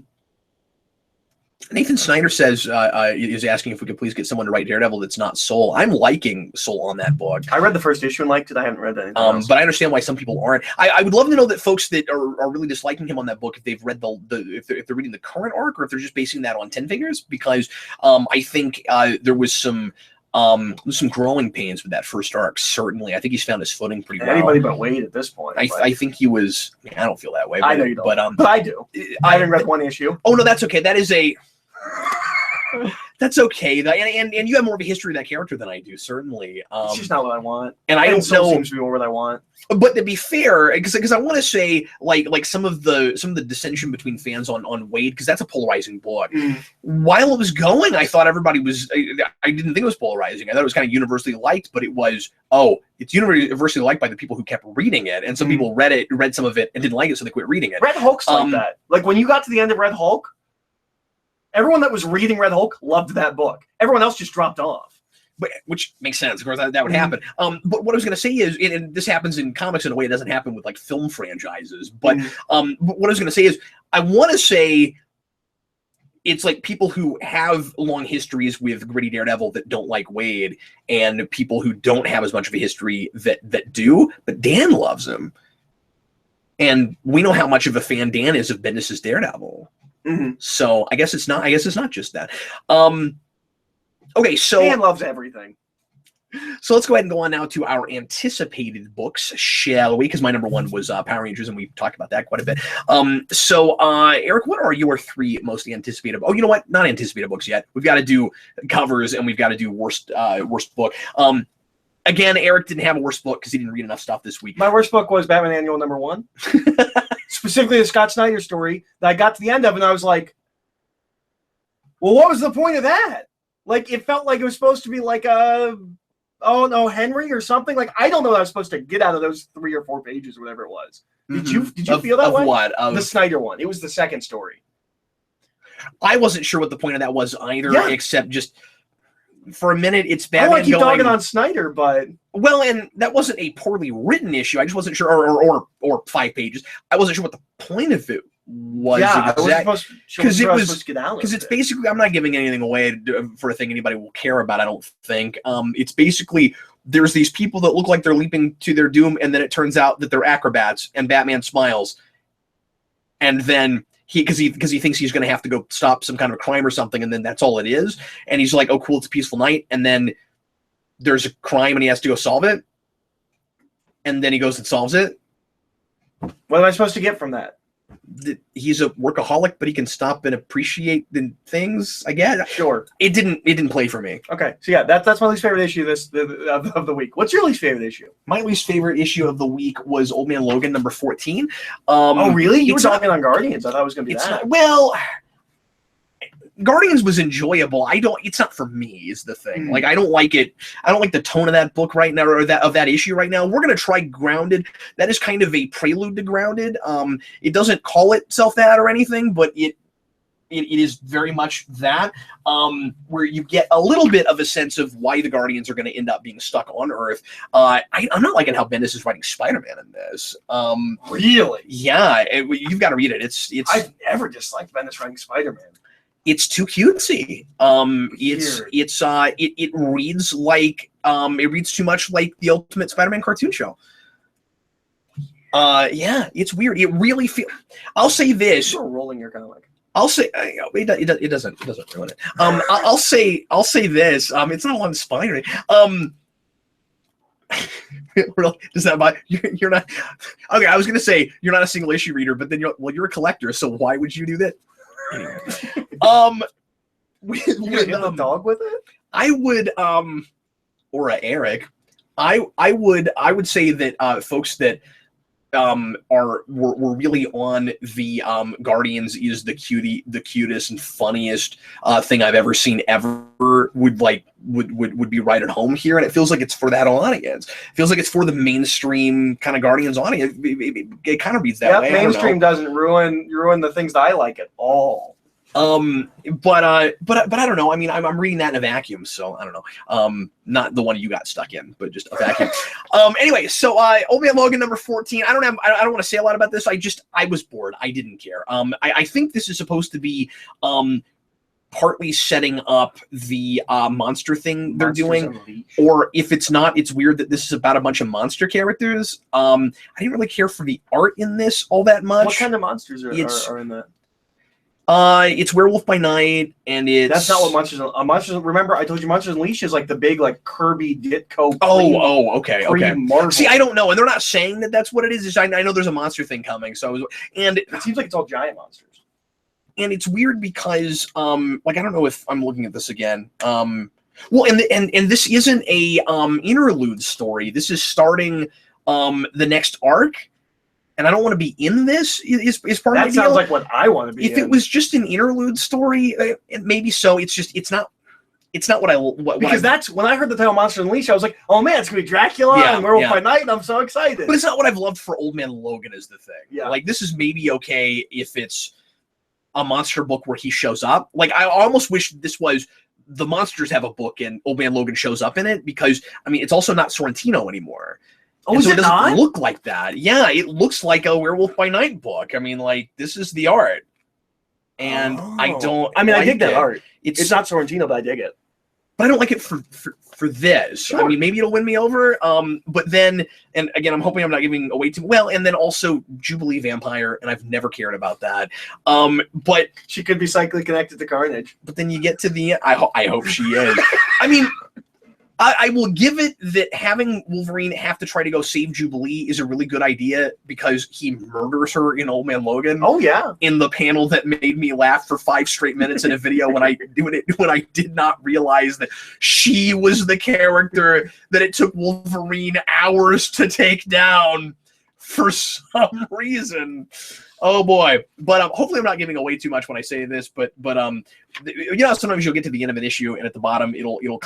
Nathan Snyder says is asking if we could please get someone to write Daredevil that's not Soul. I'm liking Soul on that book. I read the first issue and liked it. I haven't read anything else. But I understand why some people aren't. I would love to know that folks that are really disliking him on that book, if they've read if they're reading the current arc, or if they're just basing that on 10 Fingers, because I think there was some growing pains with that first arc. Certainly, I think he's found his footing pretty well. Anybody but Wade at this point. I think he was. I don't feel that way. But, I know you don't, but I do. I haven't read one issue. Oh no, that's okay. That is a. That's okay. And you have more of a history of that character than I do, certainly. It's just not what I want. And I don't know. Seems to be more what I want. But to be fair, because I want to say like some of the dissension between fans on Wade, because that's a polarizing book. While it was going, I thought everybody was. I didn't think it was polarizing. I thought it was kind of universally liked, but it was. It's universally liked by the people who kept reading it, and some people read some of it, and didn't like it, so they quit reading it. Red Hulk's like that. Like when you got to the end of Red Hulk, everyone that was reading Red Hulk loved that book. Everyone else just dropped off. Which makes sense. Of course, that would happen. But what I was going to say is, and this happens in comics in a way it doesn't happen with like film franchises. But what I was going to say is, I want to say it's like people who have long histories with gritty Daredevil that don't like Wade, and people who don't have as much of a history that do. But Dan loves him, and we know how much of a fan Dan is of Bendis's Daredevil. So I guess it's not just that. Okay, so Dan loves everything. So let's go ahead and go on now to our anticipated books, shall we? Because my number one was Power Rangers, and we've talked about that quite a bit. Eric, what are your 3 most anticipated? Oh, you know what? Not anticipated books yet. We've got to do covers, and we've got to do worst book. Again, Eric didn't have a worst book because he didn't read enough stuff this week. My worst book was Batman Annual #1. Specifically the Scott Snyder story that I got to the end of, and I was like, well, what was the point of that? Like, it felt like it was supposed to be like Henry or something. Like, I don't know what I was supposed to get out of those 3 or 4 pages or whatever it was. Did you feel that way? What? The Snyder one. It was the second story. I wasn't sure what the point of that was either, except just for a minute, it's I don't Batman want to keep going... dogging on Snyder, but... Well, and that wasn't a poorly written issue. I just wasn't sure, or 5 pages. I wasn't sure what the point of it was. Yeah, because because it's basically, I'm not giving anything away for a thing anybody will care about, I don't think. It's basically, there's these people that look like they're leaping to their doom, and then it turns out that they're acrobats, and Batman smiles. And then because he thinks he's going to have to go stop some kind of a crime or something, and then that's all it is. And he's like, oh, cool, it's a peaceful night. And then there's a crime, and he has to go solve it. And then he goes and solves it. What am I supposed to get from that? He's a workaholic, but he can stop and appreciate the things, I guess. Sure. It didn't play for me. Okay, so yeah, that's my least favorite issue of the week. What's your least favorite issue? My least favorite issue of the week was Old Man Logan number 14. Oh, really? You were talking on Guardians. I thought it was going to be that. Well, Guardians was enjoyable. It's not for me, is the thing. Like, I don't like it. I don't like the tone of that book right now, or that issue right now. We're gonna try Grounded. That is kind of a prelude to Grounded. It doesn't call itself that or anything, but it is very much that, where you get a little bit of a sense of why the Guardians are going to end up being stuck on Earth. I'm not liking how Bendis is writing Spider-Man in this. Really? Yeah, you've got to read it. It's I've never disliked Bendis writing Spider-Man. It's too cutesy. It reads like it reads too much like the Ultimate Spider-Man cartoon show. Yeah, it's weird. It really feels. I'll say this. You're rolling your comic. I'll say it doesn't ruin it. I'll say this. It's not a long Spider. Does that buy? You're not okay. I was gonna say you're not a single issue reader, but then you're a collector. So why would you do that? Anyway. You gonna get the dog with it? I would or Eric. I would say that folks that were really on the Guardians is the cutest and funniest thing I've ever seen ever would be right at home here, and it feels like it's for that audience. It feels like it's for the mainstream kind of Guardians audience. It kind of reads that way. Mainstream doesn't ruin the things that I like at all. But I don't know. I mean, I'm reading that in a vacuum, so I don't know. Not the one you got stuck in, but just a vacuum. Anyway, so Old Man Logan number 14. I don't want to say a lot about this. I was bored. I didn't care. I think this is supposed to be partly setting up the monster thing they're doing, or if it's not, it's weird that this is about a bunch of monster characters. I didn't really care for the art in this all that much. What kind of monsters are in that? It's Werewolf by Night, and that's not what Monsters. Remember, I told you Monsters Unleashed is like the big Kirby Ditko. Okay. Marvel. See, I don't know, and they're not saying that that's what it is. I know there's a monster thing coming, and it seems like it's all giant monsters. And it's weird because, I don't know if I'm looking at this again. Well, and this isn't a interlude story. This is starting the next arc. And I don't want to be in this. Is part of the deal. That sounds like what I want to be. If it was just an interlude story, maybe so. It's not what. Because that's when I heard the title Monster Unleashed, I was like, oh man, it's gonna be Dracula and Werewolf by Night, and I'm so excited. But it's not what I've loved for Old Man Logan is the thing. Yeah. Like, this is maybe okay if it's a monster book where he shows up. Like, I almost wish this was the monsters have a book and Old Man Logan shows up in it, because I mean it's also not Sorrentino anymore. Oh, is so it doesn't not? Look like that. Yeah, it looks like a Werewolf by Night book. I mean, like, this is the art. And I don't I mean, like I dig that it. art. It's not Sorrentino, but I dig it. But I don't like it for this. Sure. I mean, maybe it'll win me over. But then, and again, I'm hoping I'm not giving away too well. And then also Jubilee Vampire, and I've never cared about that. But she could be psychically connected to Carnage. But then you get to the end. I hope she is. I mean, I will give it that having Wolverine have to try to go save Jubilee is a really good idea, because he murders her in Old Man Logan. Oh yeah, in the panel that made me laugh for 5 straight minutes in a video when I did not realize that she was the character that it took Wolverine hours to take down for some reason. Oh boy! But hopefully I'm not giving away too much when I say this. But you know, sometimes you'll get to the end of an issue and at the bottom it'll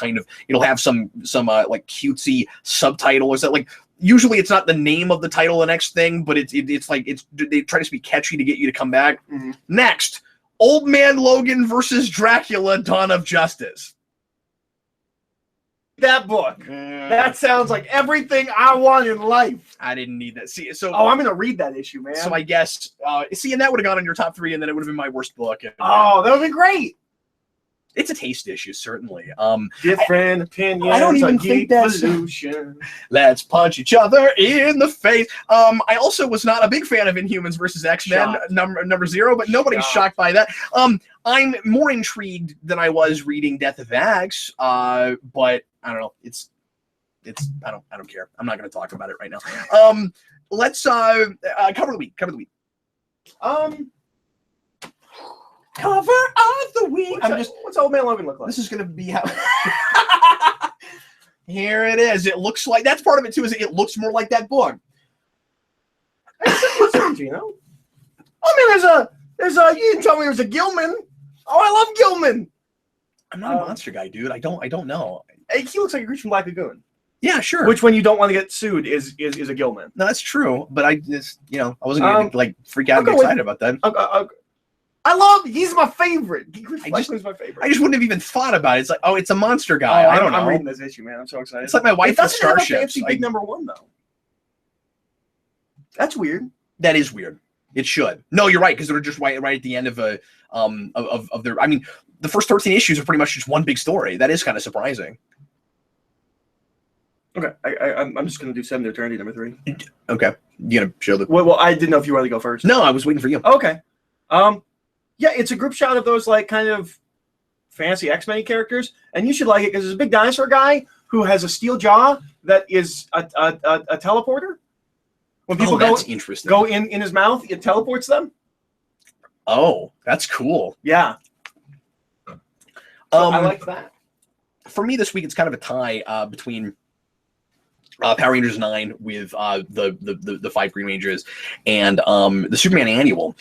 have some like cutesy subtitle or something. Like, usually it's not the name of the title of the next thing, but it's like they try to be catchy to get you to come back. Mm-hmm. Next, Old Man Logan versus Dracula: Dawn of Justice. That book. That sounds like everything I want in life. I didn't need that. See, so I'm gonna read that issue, man. So I guess and that would have gone in your top 3, and then it would have been my worst book. And, that would be great. It's a taste issue, certainly. Different opinions. I don't even think that's. Let's punch each other in the face. I also was not a big fan of Inhumans versus X-Men number 0, but nobody's shocked by that. I'm more intrigued than I was reading Death of Axe, but I don't know. It's I don't care. I'm not going to talk about it right now. Let's cover the week. Cover the week. What's Old Man Logan look like? This is going to be how. Here it is. It looks like that's part of it too. Is it looks more like that book? Gino. I mean, there's a. You didn't tell me there's a Gilman. Oh, I love Gilman. I'm not a monster guy, dude. I don't know. He looks like a creature from Black Lagoon. Yeah, sure. Which, when you don't want to get sued, is a Gilman. No, that's true. But I just, I wasn't going to like freak out and get excited about that. He's my favorite. My favorite. I just wouldn't have even thought about it. It's like, oh, it's a monster guy. I don't know. I'm reading this issue, man. I'm so excited. It's like my wife with Starships. It doesn't have a fancy big number 1, though. That's weird. That is weird. It should. No, you're right, because they're just right at the end of their. I mean, the first 13 issues are pretty much just one big story. That is kind of surprising. Okay, I'm just gonna do 7 to Eternity number 3. Okay, you gonna show the? Well, I didn't know if you wanted to go first. No, I was waiting for you. Okay, yeah, it's a group shot of those like kind of fancy X-Men characters, and you should like it because there's a big dinosaur guy who has a steel jaw that is a teleporter. When people go in his mouth, it teleports them. Oh, that's cool. Yeah, I like that. For me, this week it's kind of a tie between. Power Rangers 9 with the 5 Green Rangers and the Superman Annual,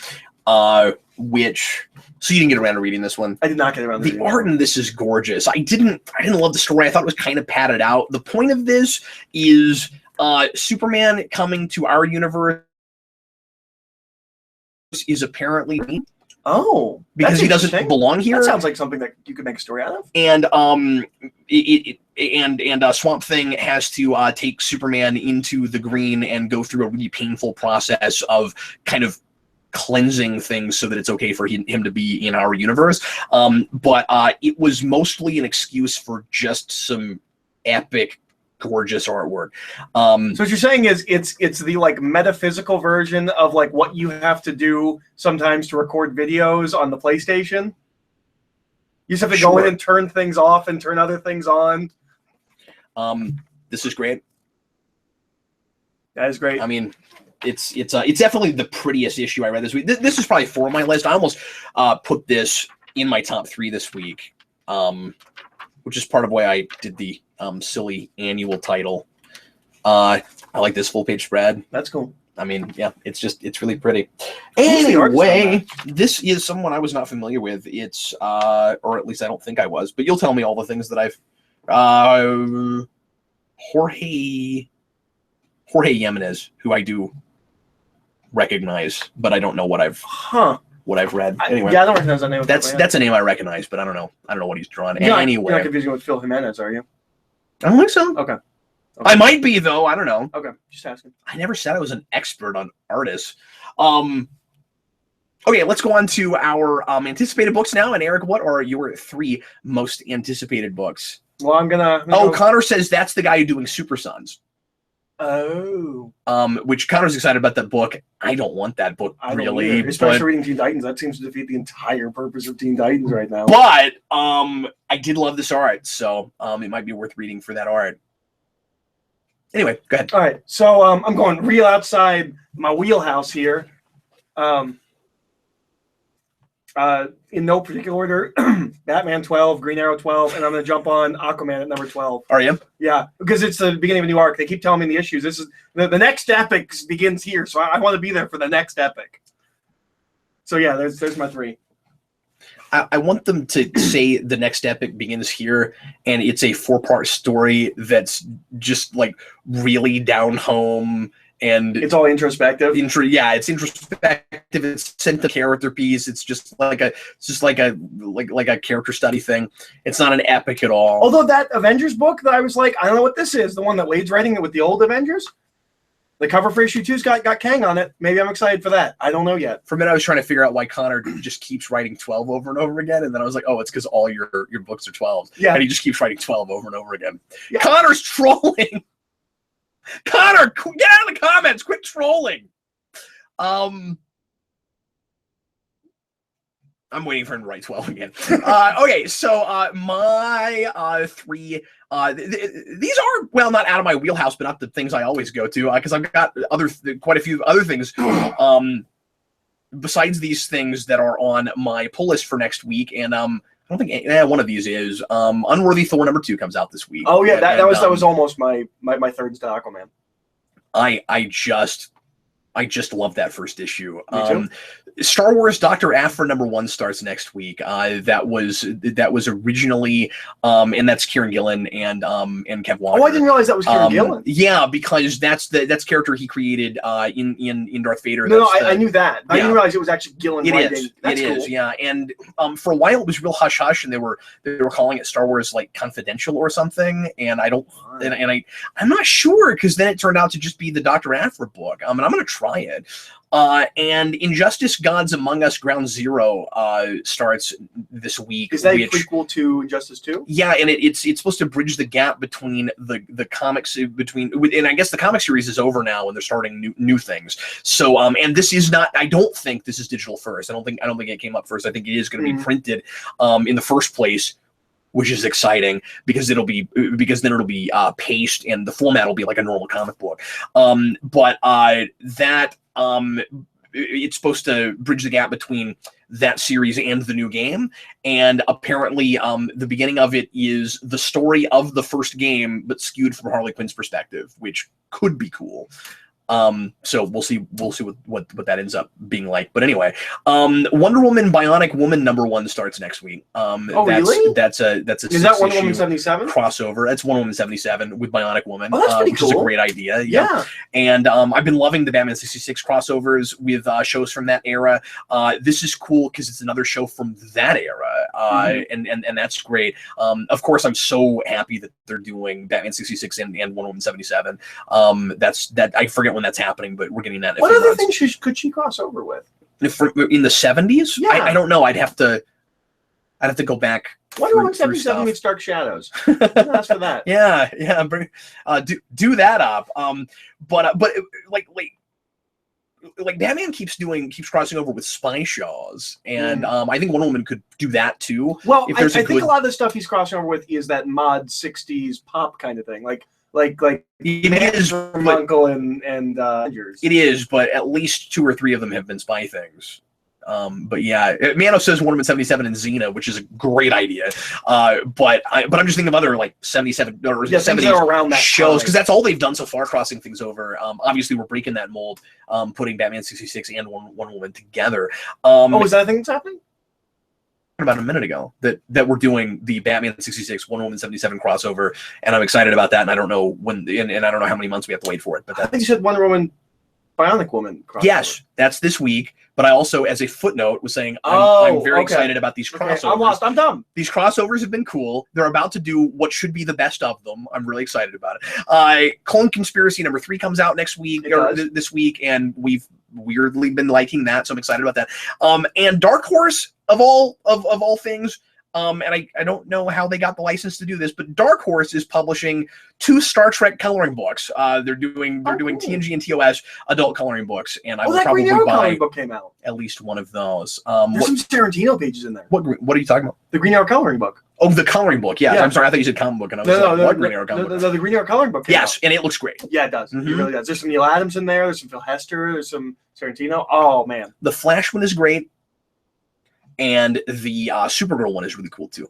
which so you didn't get around to reading this one. I did not get around to reading the art in this is gorgeous. I didn't love the story. I thought it was kind of padded out. The point of this is Superman coming to our universe is apparently because he doesn't belong here. That sounds like something that you could make a story out of. And Swamp Thing has to take Superman into the green and go through a really painful process of kind of cleansing things so that it's okay for him to be in our universe. But it was mostly an excuse for just some epic, gorgeous artwork. So what you're saying is it's the like metaphysical version of like what you have to do sometimes to record videos on the PlayStation. You just have to go in and turn things off and turn other things on. This is great. That is great. I mean, it's definitely the prettiest issue I read this week. This is probably 4 on my list. I almost put this in my top 3 this week, which is part of why I did the silly annual title. I like this full page spread. That's cool. I mean, yeah, it's really pretty. Anyway, this is someone I was not familiar with. It's or at least I don't think I was, but you'll tell me all the things that I've Jorge Jimenez, who I do recognize, but I don't know what I've read. Anyway, I don't recognize that name. That's a name I recognize, but I don't know what he's drawn. Anyway, you're not confusing with Phil Jimenez, are you? I don't think so. Okay. I might be, though. I don't know. Okay, just asking. I never said I was an expert on artists. Okay, let's go on to our anticipated books now. And Eric, what are your 3 most anticipated books? Well, I'm gonna. Connor says that's the guy doing Super Sons. Oh. Which Connor's excited about that book. I don't want that book really. Especially reading Teen Titans. That seems to defeat the entire purpose of Teen Titans right now. But I did love this art, so it might be worth reading for that art. Anyway, go ahead. All right, so I'm going real outside my wheelhouse here. In no particular order, Batman 12, Green Arrow 12, and I'm going to jump on Aquaman at number 12. Are you? Yeah, because it's the beginning of a new arc. They keep telling me the issues. This is the next epic begins here, so I want to be there for the next epic. So yeah, there's my 3. I want them to say the next epic begins here, and it's a 4-part story that's just like really down home and it's all introspective. Yeah, it's introspective. It's sent to character piece. It's just like a character study thing. It's not an epic at all. Although that Avengers book that I was like, I don't know what this is. The one that Wade's writing with the old Avengers. The cover for issue 2's got Kang on it. Maybe I'm excited for that. I don't know yet. For a minute, I was trying to figure out why Connor just keeps writing 12 over and over again, and then I was like, oh, it's because all your books are 12. Yeah. And he just keeps writing 12 over and over again. Yeah. Connor's trolling. Connor, get out of the comments. Quit trolling. I'm waiting for him to write 12 again. Okay, so my 3... these are, well, not out of my wheelhouse, but not the things I always go to, because I've got quite a few other things besides these things that are on my pull list for next week. And I don't think one of these is Unworthy Thor #2 comes out this week. Oh yeah, that was almost my third instead of Aquaman. I just love that first issue. Me too. Star Wars Dr. Aphra #1 starts next week. That was originally, and that's Kieran Gillen and Kev Walker. Oh, I didn't realize that was Kieran Gillen. Yeah, because that's character he created in Darth Vader. No, I knew that. Yeah. I didn't realize it was actually Gillen writing. It is, yeah. And for a while it was real hush hush, and they were calling it Star Wars like Confidential or something. And I'm not sure, because then it turned out to just be the Dr. Aphra book. And I'm gonna try it. And Injustice Gods Among Us Ground Zero starts this week. Is that a prequel to Injustice 2? Yeah, and it's supposed to bridge the gap between the comics and I guess the comic series is over now and they're starting new things. So and this is not, I don't think this is digital first. I don't think it came up first. I think it is going to be printed in the first place, which is exciting because then it'll be paced and the format will be like a normal comic book. It's supposed to bridge the gap between that series and the new game. And apparently the beginning of it is the story of the first game, but skewed from Harley Quinn's perspective, which could be cool. So we'll see what that ends up being like. But anyway, Wonder Woman Bionic Woman #1 starts next week. Really? That's a is that Wonder Woman 77 crossover? That's Wonder Woman 77 with Bionic Woman. Oh, that's pretty which cool. is a great idea. Yeah. And I've been loving the Batman 66 crossovers with shows from that era. This is cool because it's another show from that era, and that's great. Of course, I'm so happy that they're doing Batman 66 and Wonder Woman 77. I forget when that's happening, but we're getting that. What other things could she cross over with? In the 70s? Yeah. I don't know. I'd have to go back. Wonder Woman 77 meets Dark Shadows. That's for that. Yeah. Do that up. But like Batman keeps crossing over with spy shows, and I think Wonder Woman could do that too. Well, I think a lot of the stuff he's crossing over with is that mod 60s pop kind of thing, like it is from Uncle and Avengers. It is, but at least 2 or 3 of them have been spy things. But yeah, Mano says Wonder Woman 77 and Xena, which is a great idea. But I'm just thinking of other like 77 or 70s around that shows, because that's all they've done so far, crossing things over. Obviously, we're breaking that mold, putting Batman 66 and Wonder Woman together. Is that a thing that's happening? About a minute ago that we're doing the Batman 66 Wonder Woman 77 crossover, and I'm excited about that, and I don't know when and I don't know how many months we have to wait for it, but I think you said Wonder Woman Bionic Woman crossover. Yes, that's this week, but I also, as a footnote, was saying I'm very excited about these crossovers. Okay, I'm lost. I'm dumb. These crossovers have been cool. They're about to do what should be the best of them. I'm really excited about it. Clone Conspiracy #3 comes out next week, or this week, and we've weirdly been liking that, so I'm excited about that. And Dark Horse, of all things, and I don't know how they got the license to do this, but Dark Horse is publishing 2 Star Trek coloring books. They're doing TNG and TOS adult coloring books, and I will probably buy coloring book came out. At least one of those. There's some Tarantino pages in there. What are you talking about? The Green Arrow coloring book. Oh, the coloring book. Yeah. I'm sorry. I thought you said comic book, and I was what Green Arrow comic book? The Green Arrow coloring book. Yes, and it looks great. Yeah, it does. It really does. There's some Neil Adams in there. There's some Phil Hester. There's some Tarantino. Oh man, the Flash one is great, and the Supergirl one is really cool too.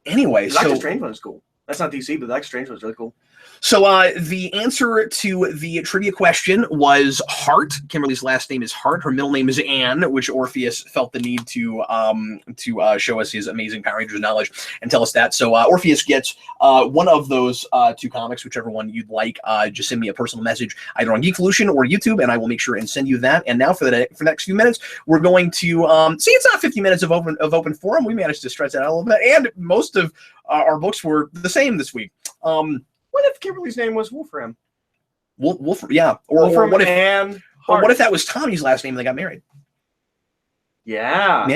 Anyway, the Doctor Strange one is cool. That's not DC, but the Doctor Strange one is really cool. So the answer to the trivia question was Hart. Kimberly's last name is Hart. Her middle name is Anne, which Orpheus felt the need to show us his amazing Power Rangers knowledge and tell us that. So Orpheus gets one of those two comics, whichever one you'd like. Just send me a personal message either on Geekvolution or YouTube, and I will make sure and send you that. And now for the next few minutes, we're going to see. It's not 50 minutes of open forum. We managed to stretch that out a little bit, and most of our books were the same this week. What if Kimberly's name was Wolfram? Wolfram, yeah. Or what if that was Tommy's last name and they got married? Yeah.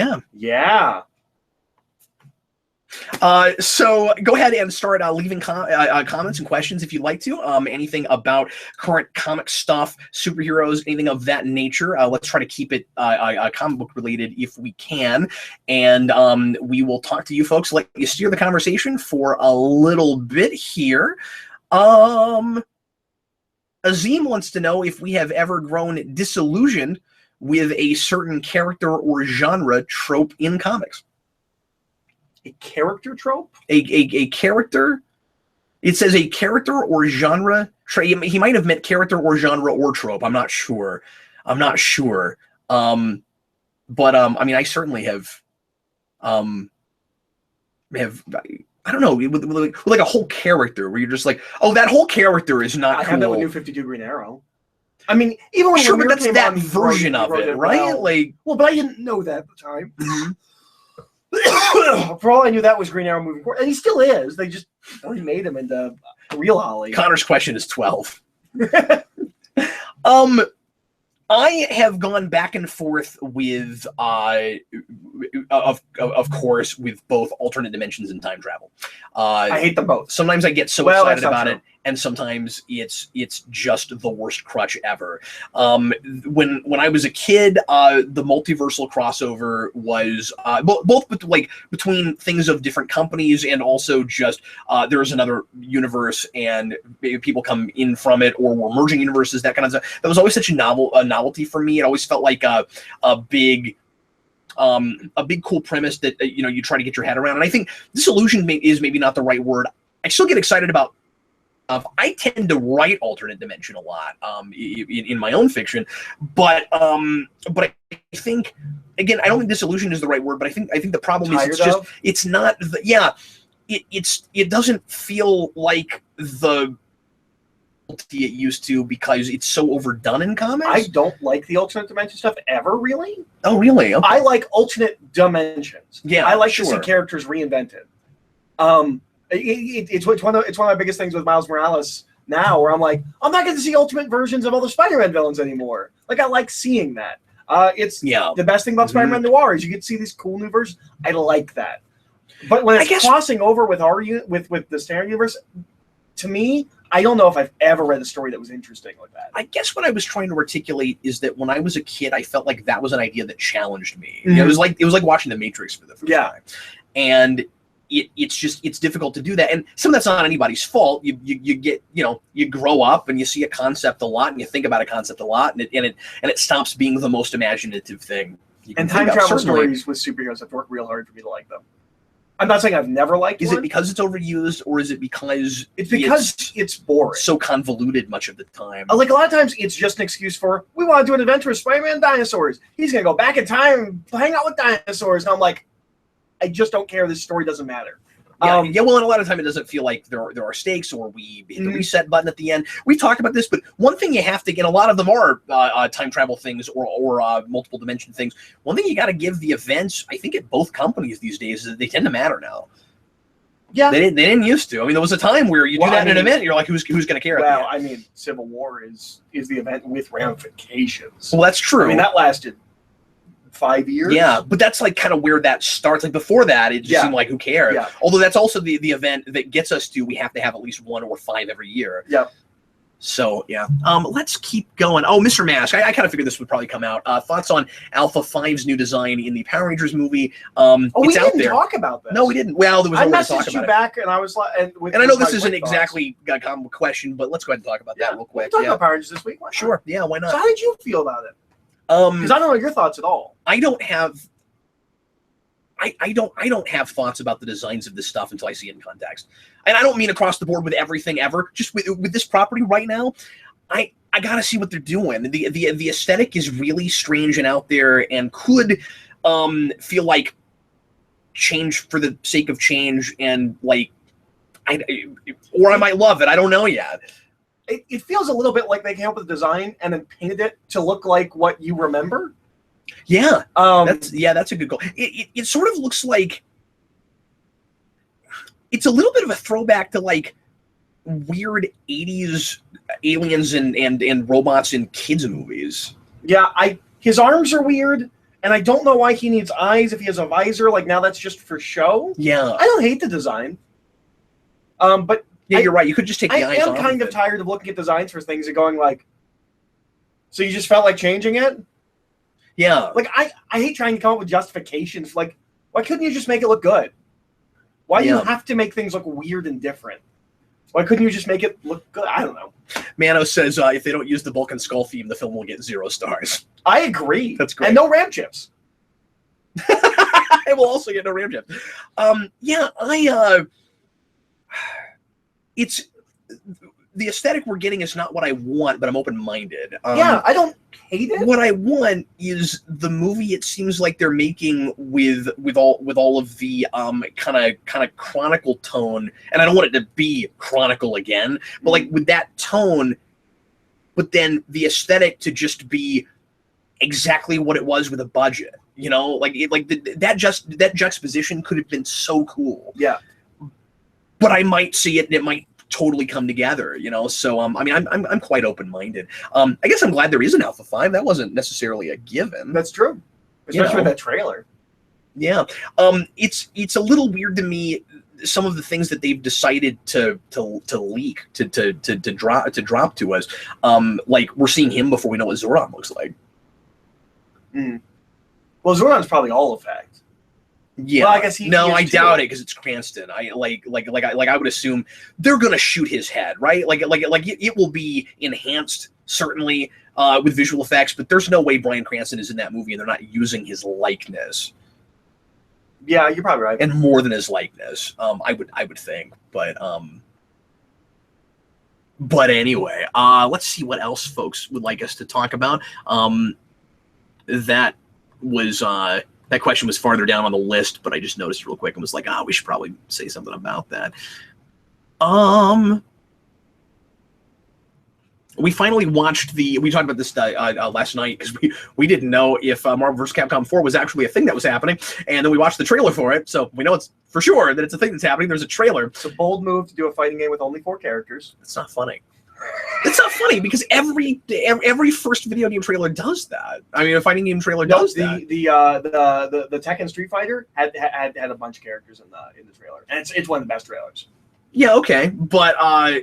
So go ahead and start leaving comments and questions if you'd like to. Anything about current comic stuff, superheroes, anything of that nature. Let's try to keep it comic book related if we can. And we will talk to you folks, let you steer the conversation for a little bit here. Azim wants to know if we have ever grown disillusioned with a certain character or genre trope in comics. A character trope? A character? It says a character or genre. He might have meant character or genre or trope. I'm not sure. But I mean, I certainly have I don't know, with like a whole character where you're just like, oh, that whole character is not cool. I had that with New 52 Green Arrow. I mean, even when but that's that version of it, right? Well, but I didn't know that at the time. Mm-hmm. For all I knew, that was Green Arrow moving forward, and he still is. They just remade him into real Ollie. Connor's question is 12. I have gone back and forth with, of course, with both alternate dimensions and time travel. I hate them both. Sometimes I get so excited about it, and sometimes it's just the worst crutch ever. When I was a kid, the multiversal crossover was both between things of different companies and also just there's another universe and people come in from it, or we're merging universes, that kind of stuff. That was always such a novelty for me. It always felt like a big cool premise that you try to get your head around. And I think disillusion is maybe not the right word. I still get excited about. I tend to write alternate dimension a lot in my own fiction, but I think, again, I don't think disillusion is the right word, but I think the problem is it's not. It doesn't feel like the it used to because it's so overdone in comics. I don't like the alternate dimension stuff ever, really. Oh, really? Okay. I like alternate dimensions. Yeah, I like to see characters reinvented. It's one of my biggest things with Miles Morales now, where I'm like, I'm not going to see ultimate versions of all the Spider-Man villains anymore. Like, I like seeing that. The best thing about Spider-Man Noir is you get to see these cool new versions. I like that. But when it's crossing over with with the standard universe, to me, I don't know if I've ever read a story that was interesting like that. I guess what I was trying to articulate is that when I was a kid, I felt like that was an idea that challenged me. Mm-hmm. It was like watching The Matrix for the first time, and it's difficult to do that. And some of that's not anybody's fault. You get you grow up and you see a concept a lot and you think about a concept a lot, and it stops being the most imaginative thing. And time travel stories with superheroes have worked real hard for me to like them. I'm not saying I've never liked it. Is it because it's overused, or is it because it's boring, so convoluted much of the time? Like a lot of times, it's just an excuse for, we want to do an adventure with Spider-Man and dinosaurs. He's gonna go back in time and hang out with dinosaurs, and I'm like, I just don't care. This story doesn't matter. Well, and a lot of time it doesn't feel like there are stakes, or we hit the reset button at the end. We've talked about this, but one thing you have to get, a lot of them are time travel things or multiple dimension things. One thing you got to give the events, I think, at both companies these days, is that they tend to matter now. Yeah, they didn't used to. I mean, there was a time where you do that in an event, and you're like, who's going to care? Well, I mean, Civil War is the event with ramifications. Well, that's true. I mean, that lasted 5 years. Yeah, but that's like kind of where that starts. Like before that, it just seemed like, who cares? Yeah. Although that's also the event that gets us to, we have to have at least 1 or 5 every year. Yeah. So yeah, let's keep going. Oh, Mr. Mask, I kind of figured this would probably come out. Thoughts on Alpha 5's new design in the Power Rangers movie? We didn't talk about this. No, we didn't. Well, there was no way to talk about it. I messaged you back, and I was like, and I know this isn't exactly a common question, but let's go ahead and talk about that real quick. We'll talk about Power Rangers this week. Sure. Yeah, why not? So how did you feel about it? Because I don't know your thoughts at all. I don't have I don't have thoughts about the designs of this stuff until I see it in context. And I don't mean across the board with everything ever. Just with this property right now, I gotta see what they're doing. The aesthetic is really strange and out there, and could feel like change for the sake of change, and like or I might love it. I don't know yet. It feels a little bit like they came up with a design and then painted it to look like what you remember. Yeah, that's a good goal. It sort of looks like it's a little bit of a throwback to like weird 80s aliens and robots in kids movies. Yeah, his arms are weird, and I don't know why he needs eyes if he has a visor. Like, now that's just for show. Yeah. I don't hate the design. But yeah, you're right. You could just take the eyes off. I am kind of tired of looking at designs for things and going like, so you just felt like changing it? Yeah. Like, I hate trying to come up with justifications. Like, why couldn't you just make it look good? Why do you have to make things look weird and different? Why couldn't you just make it look good? I don't know. Mano says if they don't use the Bulk and Skull theme, the film will get 0 stars. I agree. That's great. And no ram chips. I will also get no ram chips. It's the aesthetic we're getting is not what I want, but I'm open-minded. Yeah, I don't hate it. What I want is the movie. It seems like they're making with all of the kind of chronicle tone, and I don't want it to be chronicle again, but like with that tone, but then the aesthetic to just be exactly what it was with a budget. You know, like that juxtaposition could have been so cool. Yeah. But I might see it, and it might totally come together, you know. So I mean, I'm quite open-minded. I guess I'm glad there is an Alpha 5. That wasn't necessarily a given. That's true, especially with that trailer. Yeah, it's a little weird to me, some of the things that they've decided to leak to drop to us. Like we're seeing him before we know what Zordon looks like. Mm. Well, Zordon's probably all effect. Yeah, well, I guess I doubt it because it's Cranston. I would assume they're gonna shoot his head, right? Like it will be enhanced certainly with visual effects, but there's no way Bryan Cranston is in that movie and they're not using his likeness. Yeah, you're probably right. And more than his likeness, I would think. But anyway, let's see what else folks would like us to talk about. That was that question was farther down on the list, but I just noticed real quick and was like, we should probably say something about that. We finally watched we talked about this last night because we didn't know if Marvel vs. Capcom 4 was actually a thing that was happening, and then we watched the trailer for it, so we know it's for sure that it's a thing that's happening. There's a trailer. It's a bold move to do a fighting game with only 4 characters. It's not funny. It's not funny because every first video game trailer does that. I mean, a fighting game trailer does that. The Tekken Street Fighter had a bunch of characters in the trailer, and it's one of the best trailers. Yeah, okay, but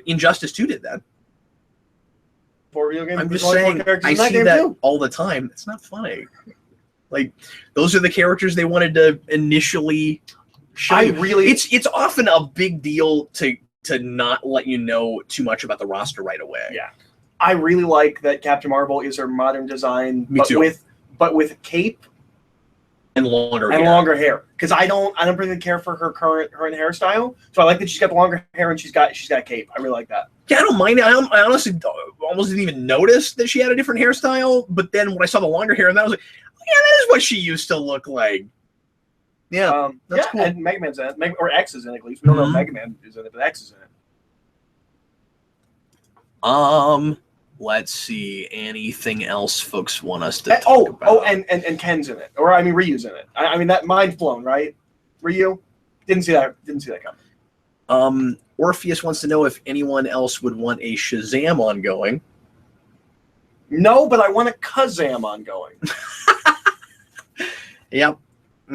Injustice 2 did that. 4 video games. I'm just saying, I see that all the time. It's not funny. Like those are the characters they wanted to initially show. It's often a big deal to not let you know too much about the roster right away. Yeah, I really like that Captain Marvel is her modern design, but with cape and longer hair. Because I don't particularly care for her current hairstyle, so I like that she's got the longer hair and she's got cape. I really like that. Yeah, I don't mind it. I honestly almost didn't even notice that she had a different hairstyle. But then when I saw the longer hair, and that I was like, yeah, that is what she used to look like. Yeah, that's cool. And Mega Man's in it, or X is in it at least. We don't know if Mega Man is in it, but X is in it. Let's see. Anything else folks want us to talk about? Oh, and Ken's in it, or I mean Ryu's in it. I mean that mind blown, right? Ryu didn't see that coming. Orpheus wants to know if anyone else would want a Shazam ongoing. No, but I want a Kazam ongoing. Yep.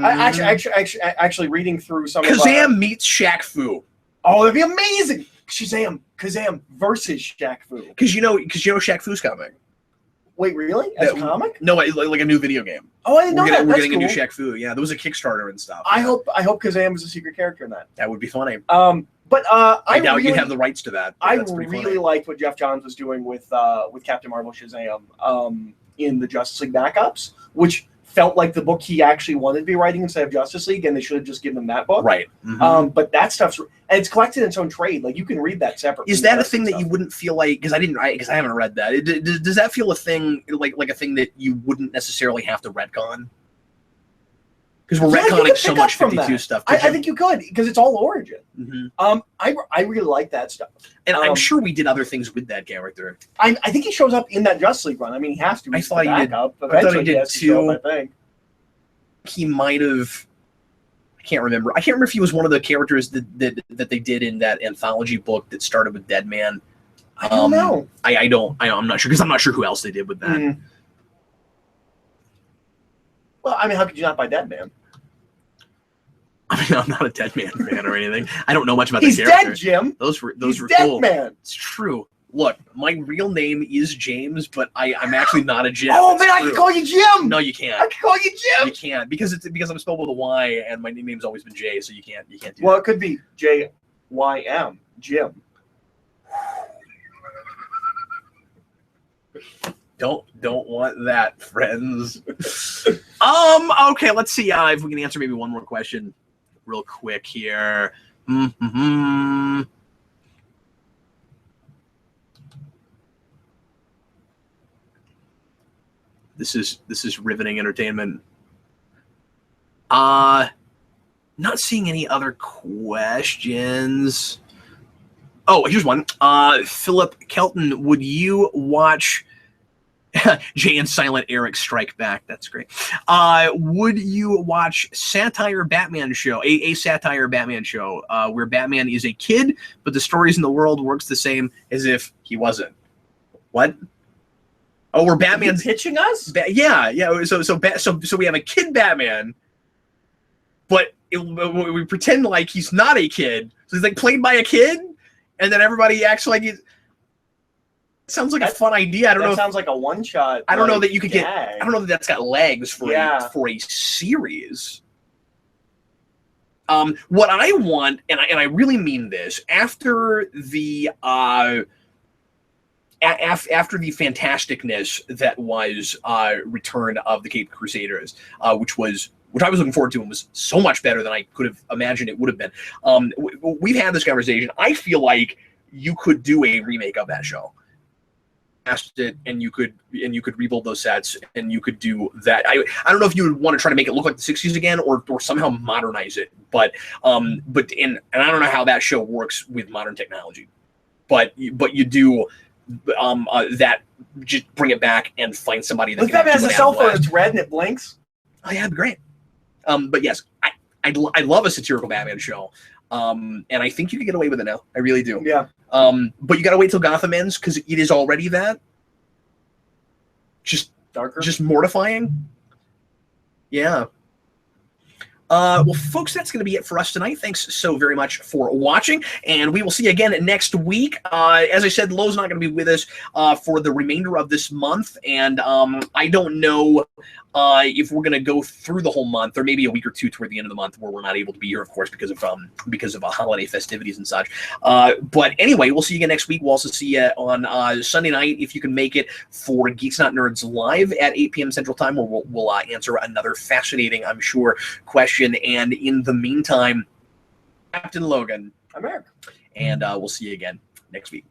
Actually, reading through some Kazam meets Shaq Fu. Oh, that'd be amazing! Kazam versus Shaq Fu. Because you know Shaq Fu's coming. Wait, really? As a comic? No, like a new video game. Oh, I didn't know that. We're getting a new Shaq Fu. Yeah, there was a Kickstarter and stuff. I hope Kazam is a secret character in that. That would be funny. But I doubt you'd have the rights to that. I really liked what Jeff Johns was doing with Captain Marvel Shazam in the Justice League backups, which felt like the book he actually wanted to be writing instead of Justice League, and they should have just given him that book. Right. Mm-hmm. But that stuff's and it's collected in its own trade. Like you can read that separately. Is that a thing that you wouldn't feel like? Because I haven't read that. Does that feel a thing like a thing that you wouldn't necessarily have to retcon? Because we're retconning so much 52 stuff. I think you could, because it's all origin. Mm-hmm. I really like that stuff. And I'm sure we did other things with that character. I think he shows up in that Justice League run. I mean, he has to. I thought he did. I thought he did too. I think. He might have. I can't remember. I can't remember if he was one of the characters that they did in that anthology book that started with Dead Man. I don't know. I'm not sure, because I'm not sure who else they did with that. Mm. Well, I mean, how could you not buy Dead Man? I mean, I'm not a Dead Man fan or anything. I don't know much about the character. He's dead, Jim. Those were dead, cool. Man. It's true. Look, my real name is James, but I'm actually not a Jim. Oh man, I can call you Jim. No, you can't. I can call you Jim. You can't, because I'm spelled with a Y, and my name's always been J, so you can't do that. Well, it could be JYM, Jim. Don't want that, friends. Okay, let's see if we can answer maybe one more question real quick here. This is riveting entertainment. Not seeing any other questions. Oh, here's one. Philip Kelton, would you watch Jay and Silent Eric Strike Back? That's great. Would you watch satire Batman show, a satire Batman show, where Batman is a kid, but the stories in the world works the same as if he wasn't? What? Oh, we're Batman's pitching us? Yeah. So we have a kid Batman, but we pretend like he's not a kid. So he's like played by a kid, and then everybody acts like he's. Sounds like a fun idea. I don't know. That sounds like a one shot. I don't know that you could get. I don't know that that's got legs for a series. What I want, and I really mean this, after the after the fantasticness that was Return of the Caped Crusaders, which I was looking forward to and was so much better than I could have imagined it would have been. We've had this conversation. I feel like you could do a remake of that show. It, and you could rebuild those sets, and you could do that. I don't know if you would want to try to make it look like the 60s again, or somehow modernize it. But I don't know how that show works with modern technology. But you do that. Just bring it back and find somebody that. Batman has a cell phone. It's red and it blinks. Oh yeah, great. But yes, I love a satirical Batman show. And I think you can get away with it now. I really do. Yeah. But you gotta wait till Gotham ends, because it is already that. Just darker. Just mortifying. Yeah. Well, folks, that's going to be it for us tonight. Thanks so very much for watching, and we will see you again next week. As I said, Lo's not going to be with us for the remainder of this month, and I don't know if we're going to go through the whole month, or maybe a week or two toward the end of the month where we're not able to be here, of course, because of holiday festivities and such. But anyway, we'll see you again next week. We'll also see you on Sunday night, if you can make it, for Geeks Not Nerds Live at 8 p.m. Central Time, where we'll answer another fascinating, I'm sure, question. And in the meantime, Captain Logan. I'm Eric. And we'll see you again next week.